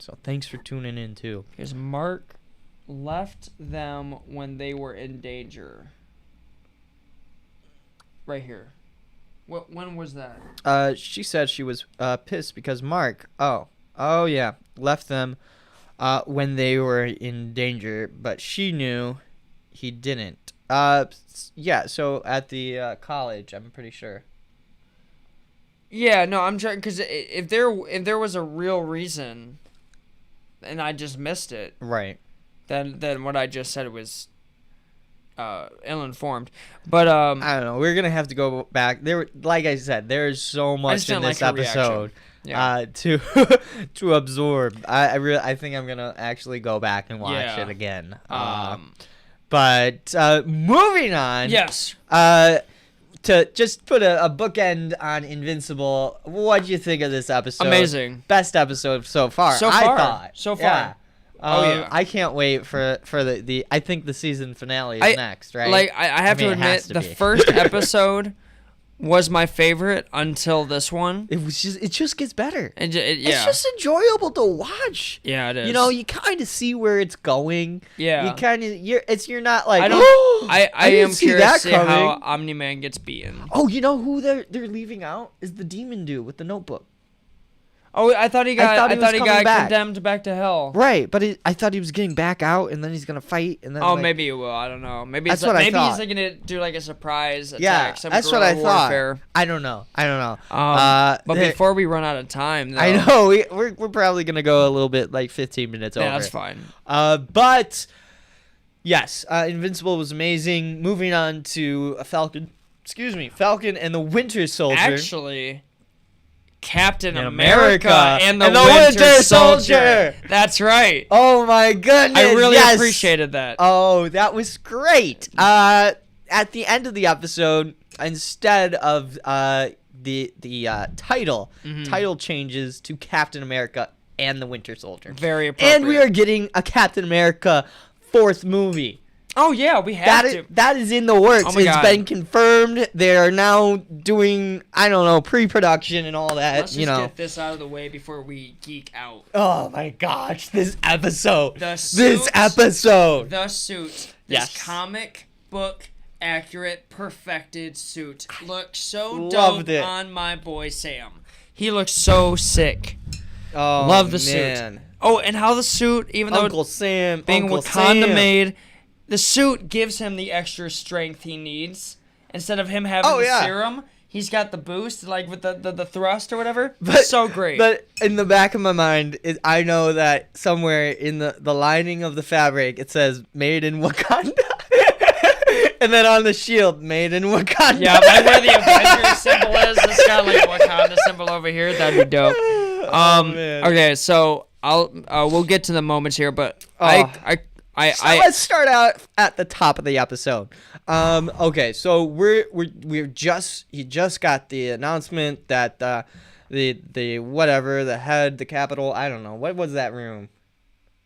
So thanks for tuning in too. Here's Mark left them when they were in danger. Right here. When was that? She said she was pissed because Mark. Oh yeah, left them when they were in danger, but she knew he didn't. Yeah. So at the college, I'm pretty sure. Yeah, no, I'm trying because if there was a real reason, and I just missed it, Right. then what I just said was ill-informed. But I don't know. We're gonna have to go back. Like I said, there's so much in this episode to to absorb. I think I'm gonna actually go back and watch it again. But moving on. Yes. To just put a bookend on Invincible, what'd you think of this episode? Amazing. Best episode so far. So far. Yeah. Yeah. I can't wait for the I think the season finale is next, right? Like I have to admit, the first episode was my favorite until this one. It just gets better. And It's just enjoyable to watch. Yeah, it is. You know, you kind of see where it's going. Yeah. You kind of you're not like I am see curious that to see coming. how Omni-Man gets beaten. Oh, you know who they're leaving out is the demon dude with the notebook. Oh, I thought he got coming back. condemned back to hell. Right, but I thought he was getting back out, and then he's gonna fight, and then. Oh, like, maybe he will. I don't know. Maybe That's it's what I maybe thought. he's like gonna do like a surprise attack. Yeah, Some that's what I guerrilla thought. warfare. I don't know. But before we run out of time, though, I know we're probably gonna go a little bit like 15 minutes over. Yeah, that's fine. But yes, Invincible was amazing. Moving on to Falcon. Excuse me, Falcon and the Winter Soldier. Actually, Captain America America and the and the Winter, Winter Soldier. Soldier. That's right. Oh my goodness! I really yes. appreciated that. Oh, that was great. At the end of the episode, instead of the title changes to Captain America and the Winter Soldier. Very appropriate. And we are getting a Captain America 4th movie. Oh yeah, we have to. That is in the works. Oh my It's God. been confirmed. They are now doing, I don't know, pre-production and all that. Let's just get this out of the way before we geek out. Oh my gosh, this episode. The This episode. The suit. This Yes. comic book accurate, perfected suit looks so Loved dope it. on my boy Sam. He looks so sick. Oh, Love the man. suit. Oh, and how the suit, even Uncle though Sam, being Uncle Wakanda Sam. made, the suit gives him the extra strength he needs. Instead of him having the serum, he's got the boost, like with the thrust or whatever. But, so great. But in the back of my mind, I know that somewhere in the lining of the fabric, it says "Made in Wakanda," and then on the shield, "Made in Wakanda." Yeah, like where the Avengers symbol is, it's got like a Wakanda symbol over here. That'd be dope. Man. Okay, so we'll get to the moments here, but So let's start out at the top of the episode. Okay, so he just got the announcement that the capital, I don't know, what was that room,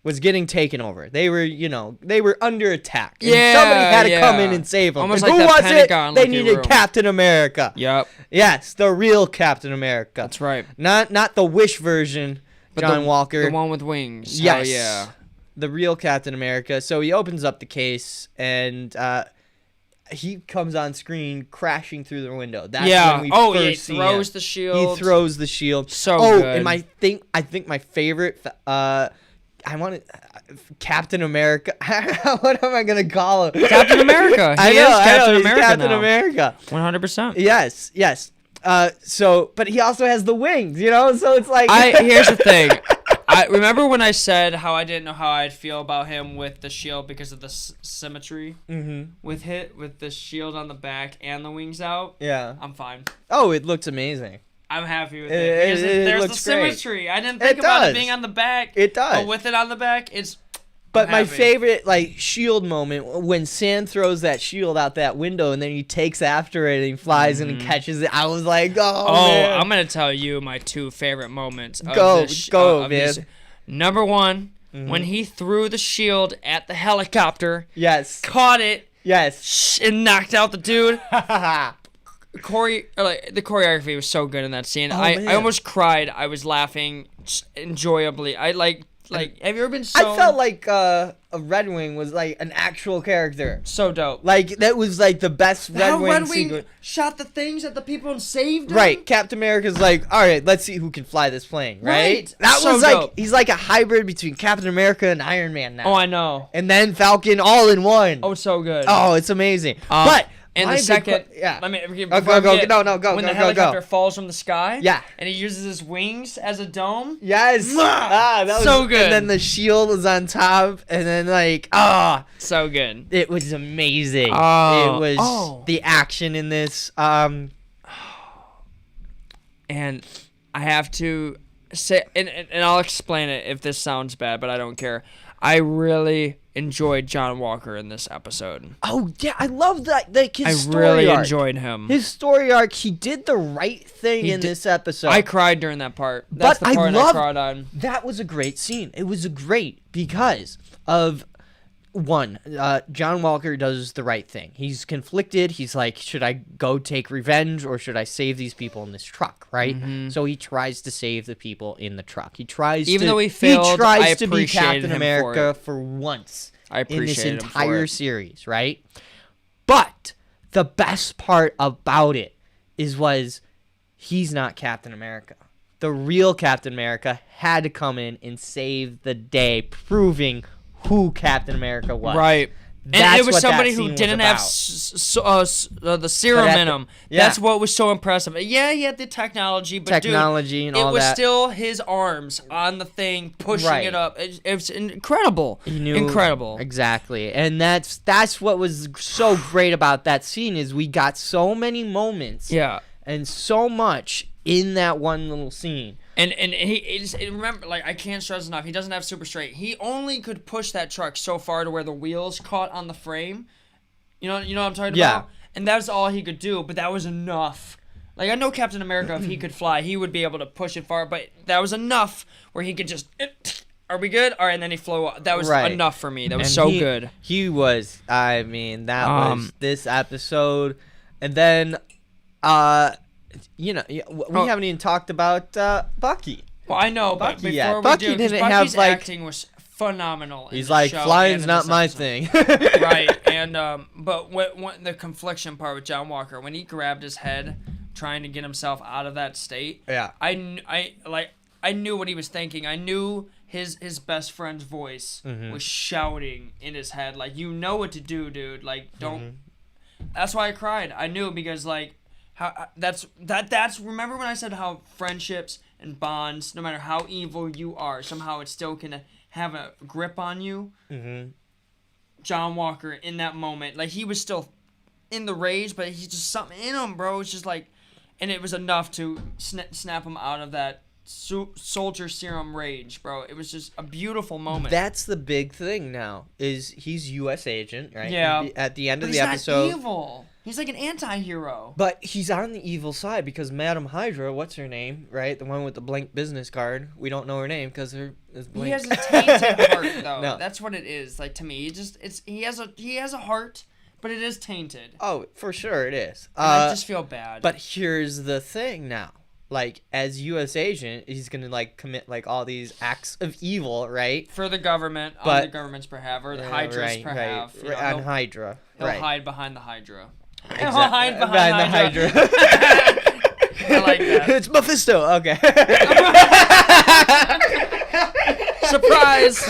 was getting taken over. They were under attack. And somebody had to come in and save them. Almost And like who that was Pentagon it? They looking needed room. Captain America. Yep. Yes, the real Captain America. That's right. Not the Wish version, But John Walker. The one with wings. Yes. Oh, yeah. The real Captain America. So he opens up the case and he comes on screen crashing through the window. That's when we he first see throws him. the shield. He throws the shield. So good. good. And I think my favorite Captain America. What am I gonna call him? Captain America. I He know, is Captain he's America Captain now. America. 100%. Yes. But he also has the wings, So it's like. Here's the thing. I remember when I said how I didn't know how I'd feel about him with the shield because of the symmetry with the shield on the back and the wings out. Yeah. I'm fine. Oh, it looks amazing. I'm happy with It it. Because there's the looks great. symmetry. I didn't think It about does. it being on the back. It does. But with it on the back, it's. But I'm my happy. favorite shield moment when Sam throws that shield out that window and then he takes after it and he flies and he catches it. I was like, oh man. I'm gonna tell you my two favorite moments. Of Go, this, go, of man. this. Number one, when he threw the shield at the helicopter, Yes. caught it, Yes. and knocked out the dude. The choreography was so good in that scene. I man. almost cried. I was laughing enjoyably. Like, have you ever been so... I felt like a Red Wing was like an actual character. So dope. Like, that was like the best Red How Wing Red Wing sequence. shot the things at the people and saved them? Right, Captain America's like, all right, let's see who can fly this plane, right? Right. That So was like, dope. he's like a hybrid between Captain America and Iron Man now. Oh, I know. And then Falcon all in one. Oh, so good. Oh, it's amazing. But and my the big second, yeah. let me Oh, go. No, when go, the go, helicopter go. falls from the sky, Yeah. and he uses his wings as a dome. Yes. That was So good. And then the shield was on top, and then like, So good. it was amazing. Oh. It was Oh. the action in this. And I have to say, and I'll explain it if this sounds bad, but I don't care. I really enjoyed John Walker in this episode. Oh yeah, I love that. Like his I story really arc. enjoyed him. His story arc. He did the right thing He in did- this episode. I cried during that part. That's But the part I love- cried on. That was a great scene. It was great because of one. John Walker does the right thing. He's conflicted. He's like, should I go take revenge or should I save these people in this truck? Right. So he tries to save the people in the truck. He tries. Even to, though he failed, he tries I to be appreciated Captain him America for for once I in this appreciated him for entire it. series. Right. But the best part about it was he's not Captain America. The real Captain America had to come in and save the day, proving who Captain America was. Right. That's And it was what that somebody scene who was didn't have about. the serum But at in the- him. yeah. That's what was so impressive. Yeah, he had the technology, but Technology dude, and all it was that. still his arms on the thing, pushing Right. it up. It's incredible. He knew- Incredible. Exactly. And that's what was so great about that scene is we got so many moments Yeah. and so much in that one little scene. And remember, like, I can't stress enough, he doesn't have super straight. He only could push that truck so far to where the wheels caught on the frame. You know what I'm talking Yeah. about? And that's all he could do, but that was enough. Like, I know Captain America, if he could fly, he would be able to push it far, but that was enough where he could just... Are we good? All right, and then he flew up. That was Right. enough for me. That was And so he- good. He was, I mean, that was this episode. And then, we haven't even talked about Bucky. Well, I know, but Bucky, before yeah. we Bucky do, 'cause didn't Bucky's have, like- acting was phenomenal. in He's this like, show flying's and in not this my episode. thing. Right, and but when the confliction part with John Walker, when he grabbed his head, trying to get himself out of that state, Yeah. I knew what he was thinking. I knew his best friend's voice Mm-hmm. was shouting in his head, like, you know what to do, dude. Like, don't. Mm-hmm. That's why I cried. I knew because like, how that's remember when I said how friendships and bonds, no matter how evil you are, somehow it still can have a grip on you. Mm-hmm. John Walker in that moment, like, he was still in the rage, but he's just something in him, bro. It's just like, and it was enough to snap him out of that soldier serum rage, bro. It was just a beautiful moment. That's the big thing now, is he's U.S. agent, right? Yeah. At the end but of he's the episode. not evil. He's like an anti-hero. But he's on the evil side because Madam Hydra, what's her name, right? The one with the blank business card. We don't know her name because her is blank. He has a tainted heart, though. No. That's what it is. Like, to me, he has a heart, but it is tainted. Oh, for sure it is. And I just feel bad. But here's the thing now. Like, as U.S. agent, he's going to, like, commit, like, all these acts of evil, right? for the government, on But- the government's behalf, or the Hydra's right, behalf. Right, You know, on he'll Hydra. he'll right. hide behind the Hydra. He'll Exact- hide behind the Hydra. I like that. It's Mephisto. Okay. Surprise!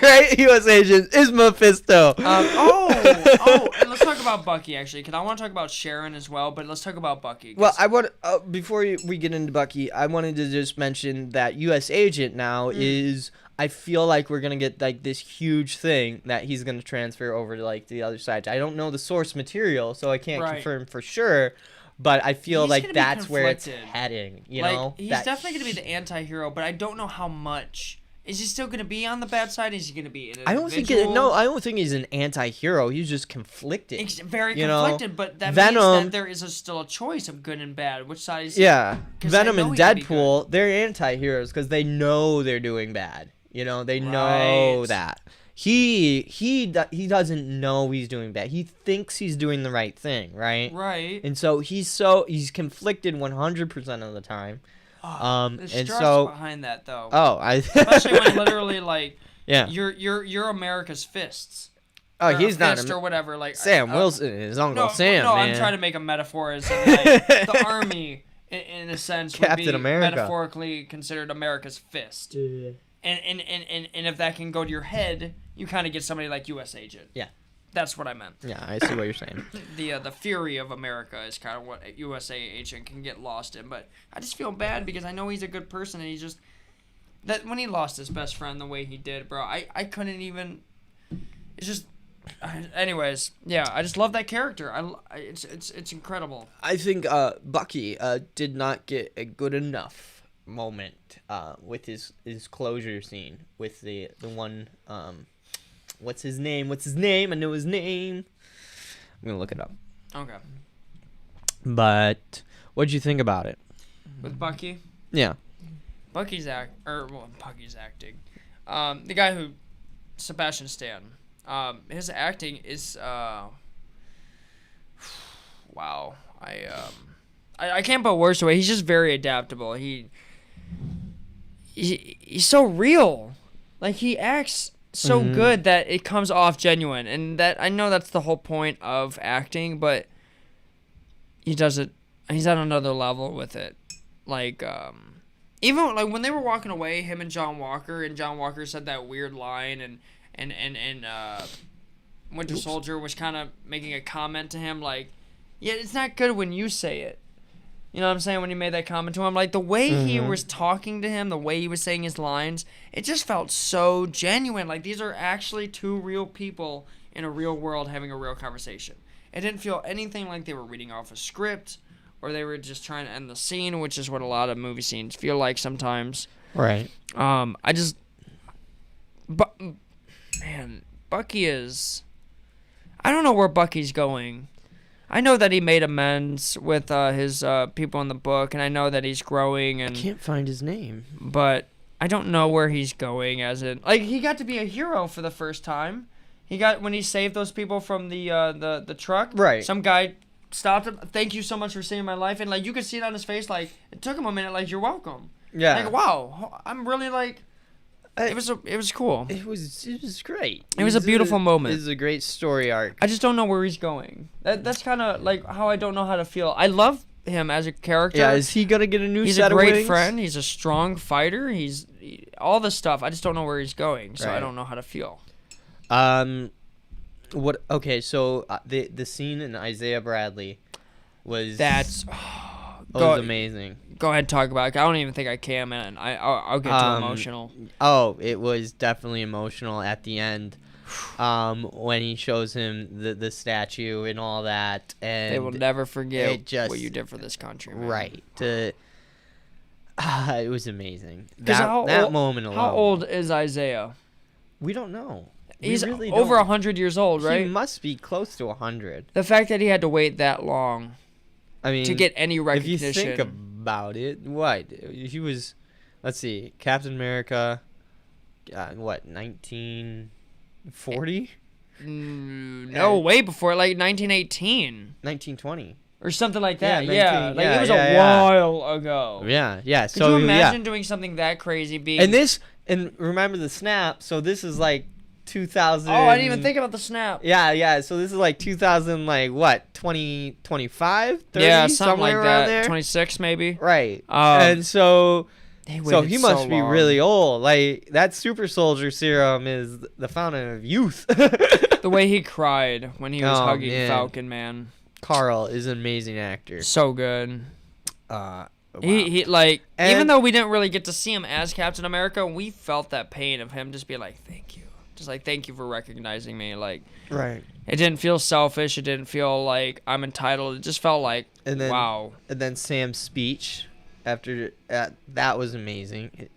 Right? U.S. agent is Mephisto. And let's talk about Bucky, actually, because I want to talk about Sharon as well, but let's talk about Bucky. 'Cause- Well, I want before we get into Bucky, I wanted to just mention that U.S. agent now is. I feel like we're gonna get like this huge thing that he's gonna transfer over to like the other side. I don't know the source material, so I can't Right. confirm for sure. But I feel He's like gonna be that's where it's conflicted. heading. You like, know, he's That definitely going to be the anti-hero, but I don't know how much. Is he still going to be on the bad side? Is he going to be an I don't think individual? I don't think he's an anti-hero. He's just conflicted. It's very you know? conflicted, but that means Venom- that there is still a choice of good and bad. Which side is he? Yeah, 'Cause I Venom know and he can be Deadpool, they're anti-heroes because they know they're doing bad. You know, they know Right. that. He doesn't know he's doing bad. He thinks he's doing the right thing, right? Right. And so he's conflicted 100% of the time. The And stress so, behind that though. especially When literally like yeah. you're America's fists. Oh, Or he's a not fist or whatever. Like Sam Wilson is Uncle No, Sam, no, man. I'm trying to make a metaphor as in, like, the army, in a sense, would Captain be America. metaphorically considered America's fist. And if that can go to your head, you kind of get somebody like U.S. Agent. Yeah. That's what I meant. Yeah, I see what you're saying. The fury of America is kind of what a USA Agent can get lost in. But I just feel bad because I know he's a good person, and he just that when he lost his best friend the way he did, bro, I couldn't even. It's just. Anyways, yeah, I just love that character. It's incredible. I think Bucky did not get a good enough moment with his closure scene with the one what's his name? I know his name. I'm gonna look it up. Okay. But what'd you think about it? With Bucky, Yeah. Bucky's acting. The guy who Sebastian Stan. His acting is wow. I can't put words to it. He's just very adaptable. He's so real. Like he acts so good that it comes off genuine, and that I know that's the whole point of acting, but he does it. He's at another level with it. Like even like when they were walking away, him and John Walker said that weird line, and Winter Soldier was kind of making a comment to him like, yeah, it's not good when you say it. You know what I'm saying? When he made that comment to him, like the way he was talking to him, the way he was saying his lines, it just felt so genuine. Like these are actually two real people in a real world having a real conversation. It didn't feel anything like they were reading off a script or they were just trying to end the scene, which is what a lot of movie scenes feel like sometimes. Right. But man, Bucky is. I don't know where Bucky's going. I know that he made amends with his people in the book, and I know that he's growing. And I can't find his name. But I don't know where he's going. As in, like he got to be a hero for the first time. He got when he saved those people from the truck. Right. Some guy stopped him. Thank you so much for saving my life, and like you could see it on his face. Like it took him a minute. Like you're welcome. Yeah. Like wow, I'm really like. It was cool. It was great. It was a beautiful moment. It was a great story arc. I just don't know where he's going. That's kind of like how I don't know how to feel. I love him as a character. Yeah, is he gonna get a new he's set a of great wings? friend. He's a strong fighter. He's all this stuff. I just don't know where he's going, so I Right. don't know how to feel. What? Okay, so the scene in Isaiah Bradley was was amazing. Go ahead, talk about it. I don't even think I can, man. I'll get too emotional. Oh, it was definitely emotional at the end, when he shows him the statue and all that, and They will never forget just- what you did for this country, man. right. It was amazing. How That moment alone. How old is Isaiah? We don't know. We He's really over don't. 100 years old, right? He must be close to 100. The fact that he had to wait that long I mean, to get any recognition. If you think about it, what he was, let's see, Captain America, what 1940, no, way before, like 1918 1920. or something like that. Yeah, Yeah, 19 like yeah, it was yeah, a yeah. while ago. Yeah. Could So you imagine yeah. doing something that crazy? Being And remember the snap. So this is like 2000. Oh, I didn't even think about the snap. Yeah. So this is like 2000, like what, 25, 30, Yeah, something like somewhere that. around there. 26 maybe. Right. And so he waited must so be long. really old. Like that super soldier serum is the fountain of youth. The way he cried when he was Oh, hugging man. Falcon, man, Carl is an amazing actor. so good. Wow. He like And- even though we didn't really get to see him as Captain America, we felt that pain of him just being like, "Thank you," just like, "Thank you for recognizing me." Like, Right. it didn't feel selfish. It didn't feel like I'm entitled. It just felt like, And then wow. And then Sam's speech after that was amazing.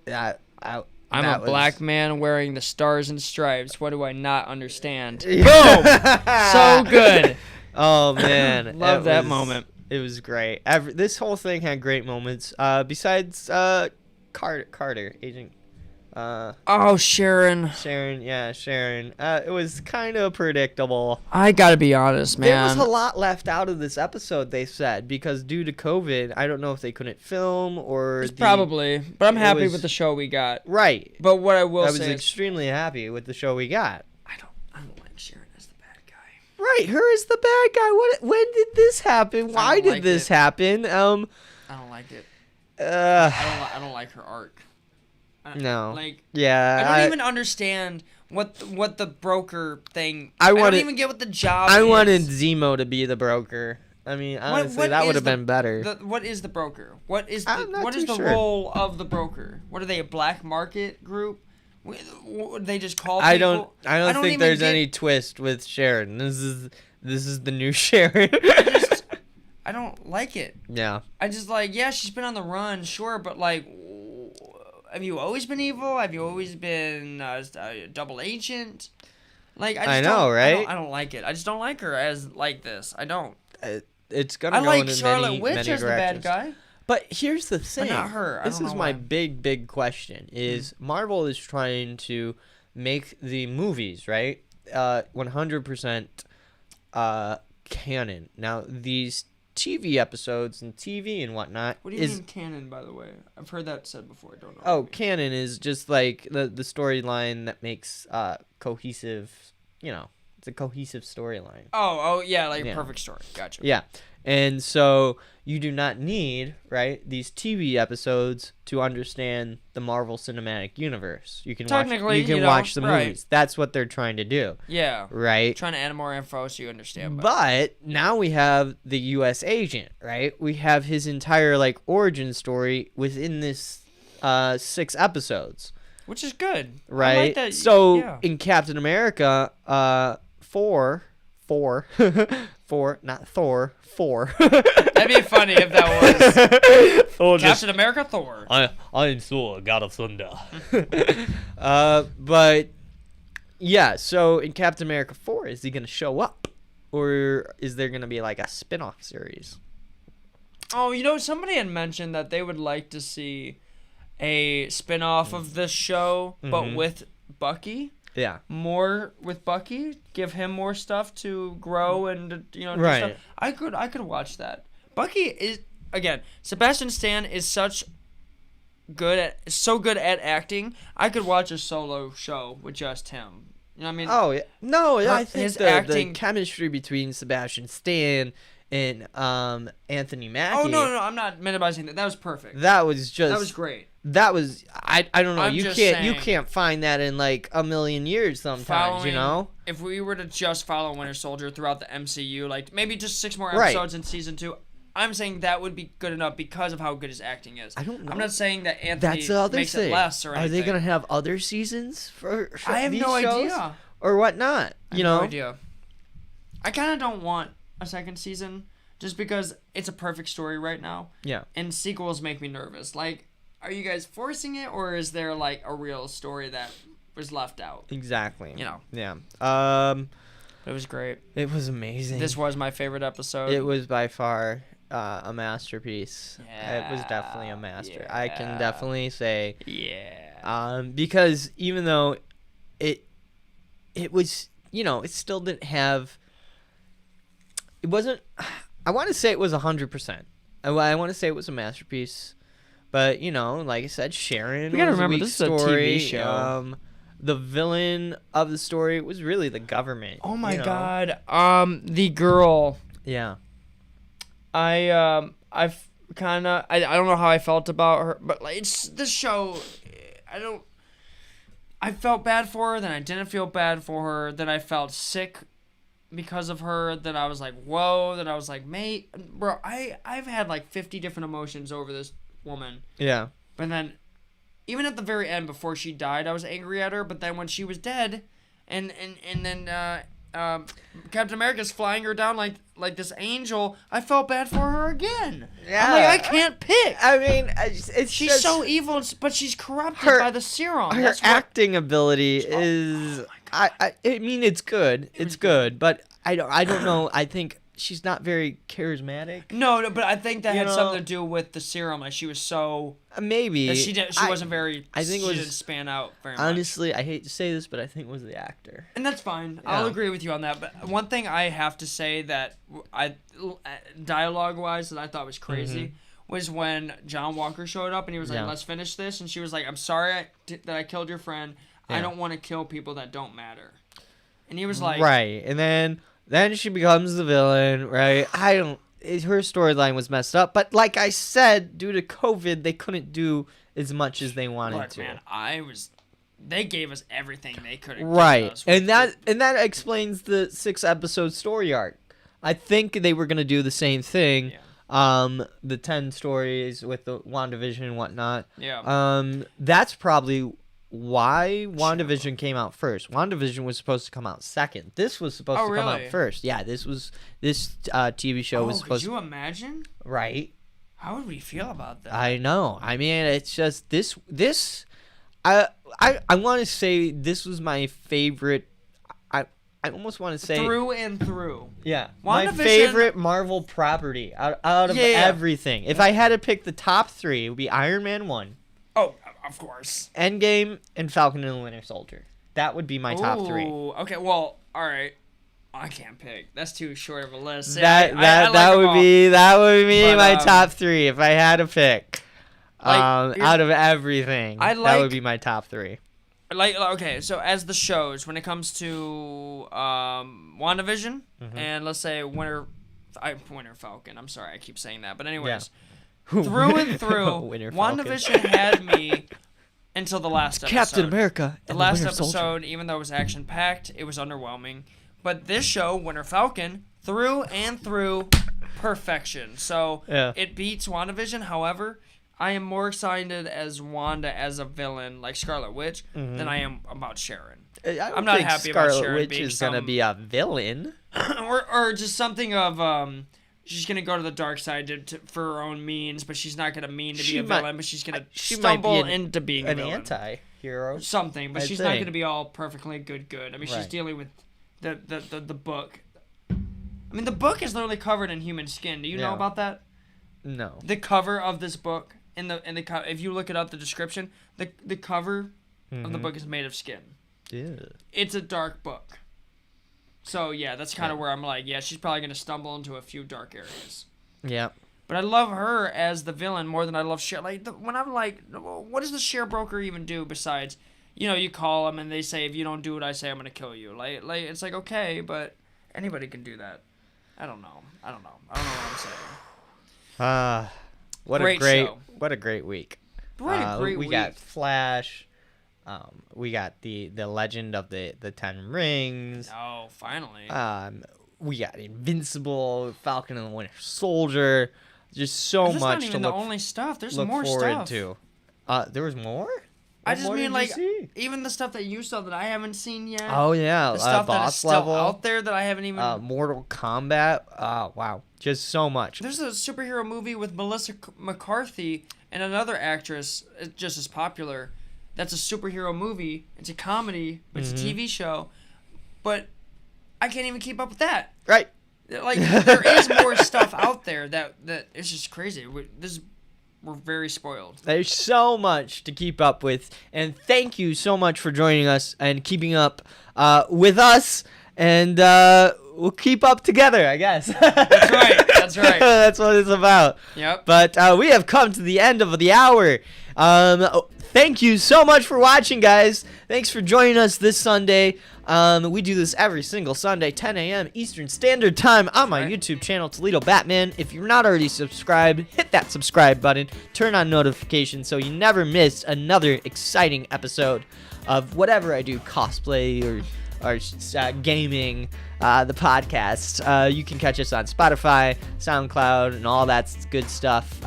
I'm that a black man wearing the stars and stripes. What do I not understand? Boom! So good. Oh man, Love that moment. It was great. This whole thing had great moments. Besides Carter, Agent Oh, Sharon. Sharon. It was kind of predictable. I gotta be honest, man. There was a lot left out of this episode, they said, because due to COVID, I don't know if they couldn't film or Probably, but I'm happy was- with the show we got. Right. But what I will I was say is, extremely happy with the show we got. I don't like Sharon as the bad guy. Right, her is the bad guy. When did this happen? Why don't did like this it. happen? I don't like it. I don't like her arc. No. Like, Yeah. I don't even understand what the broker thing. I I wanted- don't even get what the job. I is. wanted Zemo to be the broker. I mean, honestly, what that is would have the- been better. What is the broker? What is I'm not what is too the sure. role of the broker? What are they, a black market group? They just call people? I don't think even there's get- any twist with Sharon. This is the new Sharon. I don't like it. Yeah. I just like, yeah, she's been on the run, sure, but like, have you always been evil? Have you always been a double agent? Like, I know, right? I don't like it. I just don't like her as like this. I don't. It's gonna I go like into Charlotte many, Witch many as the bad directions. guy. But here's the thing. not her. I This don't is know my why. big question. Is Marvel is trying to make the movies, right? 100% canon. Now these TV episodes and TV and whatnot What do you mean canon, by the way? I've heard that said before. I don't know. Oh, canon is just like the storyline that makes cohesive. You know, it's a cohesive storyline. Oh, yeah, like Yeah. a perfect story. Gotcha. Yeah. And so you do not need, right, these TV episodes to understand the Marvel Cinematic Universe. You can Technically, you can you know, watch the right. movies. That's what they're trying to do, Yeah. right? Trying to add more info so you understand. But now we have the US agent, right? We have his entire like origin story within this 6 episodes, Which is good. I right? like that. So yeah. in Captain America, 4, not Thor, 4. That'd be funny if that was Thor Captain America Thor. I am Thor, God of Thunder. But yeah, so in Captain America 4, is he gonna show up, or is there gonna be like a spin-off series? Oh, somebody had mentioned that they would like to see a spin-off of this show, but with Bucky. Yeah. More with Bucky, give him more stuff to grow and do Right. stuff. I could watch that. Bucky is, again, Sebastian Stan is so good at acting. I could watch a solo show with just him. You know what I mean? Oh yeah. No, I think his the acting- chemistry between Sebastian Stan and Anthony Mackie. Oh no, I'm not minimizing that. That was perfect. That was just. That was great. That was I don't know. I'm You just can't saying. find that in like a million years sometimes. You know. If we were to just follow Winter Soldier throughout the MCU, like maybe just 6 more Right. episodes in season 2, I'm saying that would be good enough because of how good his acting is. I don't know. I'm not saying that Anthony That's the other makes thing. it less or Are anything. they gonna have other seasons for I have these no shows? idea. Or whatnot? I You have know. no idea. I kind of don't want a second season just because it's a perfect story right now. Yeah. And sequels make me nervous. Like, are you guys forcing it, or is there like a real story that was left out? Exactly. You know. Yeah. It was great. It was amazing. This was my favorite episode. It was by far a masterpiece. It was definitely a master. I can yeah. definitely say. Yeah. Because even though it was, it still didn't have. It wasn't. I want to say it was 100%. I want to say it was a masterpiece, but like I said, Sharon. We gotta was remember, a weak this is a TV story. show. The villain of the story was really the government. Oh my you know? god. The girl. Yeah. I don't know how I felt about her, but like it's this show. I felt bad for her, then I didn't feel bad for her, then I felt sick because of her, then I was like, whoa, then I was like, mate, bro, I've had like 50 different emotions over this woman. Yeah. But then, even at the very end, before she died, I was angry at her. But then when she was dead, and then Captain America's flying her down like this angel, I felt bad for her again. Yeah. I'm like, I can't pick. I mean, it's She's just, so evil, but she's corrupted Her- by the serum. her That's what, acting ability is. I mean, it's good. It's good, but I don't know. I think she's not very charismatic. No, but I think that You had know? something to do with the serum. Like she was so. Maybe She wasn't very. I think it she was- didn't span out very much. Honestly, I hate to say this, but I think it was the actor. And that's fine. I'll Yeah. agree with you on that. But one thing I have to say that dialogue wise that I thought was crazy was when John Walker showed up and he was like, Yeah. "Let's finish this," and she was like, "I'm sorry that I killed your friend. I Yeah. don't want to kill people that don't matter." And he was like, Right, and then she becomes the villain, right? Her storyline was messed up, but like I said, due to COVID, they couldn't do as much as they wanted "Look, to. man, they gave us everything they could have." Right, us and that explains the 6-episode story arc. I think they were gonna do the same thing. Yeah. The 10 stories with the WandaVision and whatnot. Yeah. That's probably why WandaVision came out first. WandaVision was supposed to come out second. This was supposed to come really? out first. Yeah, this TV show was Could supposed you imagine? right. How would we feel about that? I know. I mean, it's just this. I want to say this was my favorite. I almost want to say Through and through. yeah, my WandaVision- favorite Marvel property out of Yeah. everything. If I had to pick the top 3, it would be Iron Man 1, Oh, of course. Endgame, and Falcon and the Winter Soldier. That would be my top 3. Ooh, okay, well, all right. I can't pick. That's too short of a list. See, That I like that them would all. be But, my top 3 if I had to pick. Like, Out of everything, I that like- would be my top 3. Like, okay, so as the shows, when it comes to WandaVision Mm-hmm. and let's say Winter Falcon. I'm sorry, I keep saying that, but anyways, through and through, Winter Falcon. WandaVision had me until the last episode. Captain America. The and last Winter Soldier. episode, even though it was action packed, it was underwhelming. But this show, Winter Falcon, through and through, perfection. So Yeah. it beats WandaVision. However, I am more excited as Wanda as a villain, like Scarlet Witch, than I am about Sharon. I don't I'm not think happy about Scarlet Sharon Witch being is gonna some- be a villain. or just something of she's gonna go to the dark side for her own means, but she's not gonna mean to be She a might- villain, but she's gonna she might be stumble an- into being a An villain. anti-hero. Something, but I she's not think. gonna be all perfectly good. I mean, she's Right. dealing with the book. I mean, the book is literally covered in human skin. Do you know Yeah. about that? No. The cover of this book if you look it up, the description, the cover of the book is made of skin. Yeah. It's a dark book. So yeah, that's kind of where I'm like, yeah, she's probably gonna stumble into a few dark areas. Yeah. But I love her as the villain more than I love Cher. Like when I'm like, what does the sharebroker even do besides, you call them and they say if you don't do what I say, I'm gonna kill you. Like it's like okay, but anybody can do that. I don't know what I'm saying. What Great a great show. what a great week. What a great we week. got Flash. We got the Legend of the 10 Rings. Oh, finally. We got Invincible, Falcon and the Winter Soldier. Just so That's much not even to the look, only stuff. There's look more forward stuff. to. There was more? I What just more mean did you like see? even the stuff that you saw that I haven't seen yet. Oh yeah, the stuff that is boss still level, out there that I haven't even. Mortal Kombat. Oh wow, just so much. There's a superhero movie with Melissa McCarthy and another actress just as popular. That's a superhero movie. It's a comedy, but it's a TV show. But I can't even keep up with that. Right. Like there is more stuff out there that it's just crazy. We're very spoiled. There's so much to keep up with, and thank you so much for joining us and keeping up with us, and we'll keep up together, I guess. That's right. That's right. That's what it's about. Yep. But we have come to the end of the hour. Thank you so much for watching, guys. Thanks for joining us this Sunday. We do this every single Sunday, 10 a.m. Eastern Standard Time on my Right. YouTube channel, Toledo Batman. If you're not already subscribed, hit that subscribe button. Turn on notifications so you never miss another exciting episode of whatever I do, cosplay or gaming, the podcast. You can catch us on Spotify, SoundCloud, and all that good stuff.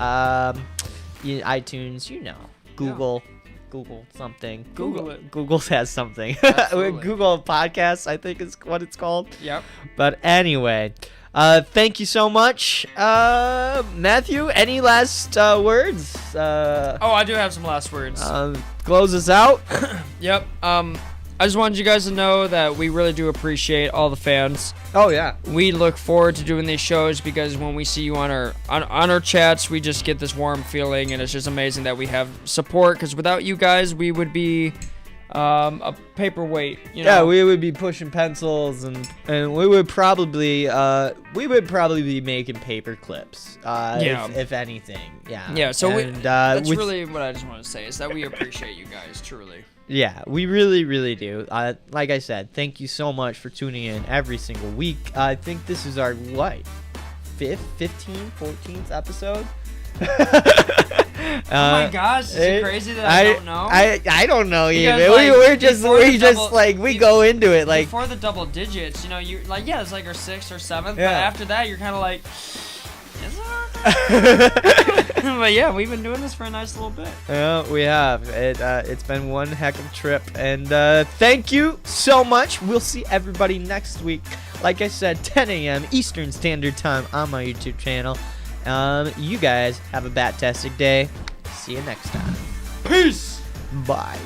iTunes, Google. Google something. Google it. Google has something. Absolutely. Google Podcasts, I think is what it's called. Yep. But anyway, thank you so much. Matthew, any last words? Oh, I do have some last words. Close us out. Yep. I just wanted you guys to know that we really do appreciate all the fans. Oh yeah. We look forward to doing these shows because when we see you on our chats, we just get this warm feeling, and it's just amazing that we have support. Because without you guys, we would be a paperweight. You know? Yeah, we would be pushing pencils, and we would probably be making paper clips. If anything. Yeah. Yeah. So and, that's really what I just want to say is that we appreciate you guys truly. Yeah, we really, really do. Like I said, thank you so much for tuning in every single week. I think this is our, 5th, 15th, 14th episode? Oh my gosh, is it crazy that I don't know? I don't know Because, even. like, we go into it like before the double digits, you know, you like it's like our 6th or 7th, Yeah. but after that you're kind of like, is it okay? But yeah, we've been doing this for a nice little bit. Yeah, we have. It's been one heck of a trip, and thank you so much. We'll see everybody next week. Like I said, 10 a.m. Eastern Standard Time on my YouTube channel. You guys have a bat-tastic day. See you next time. Peace. Bye.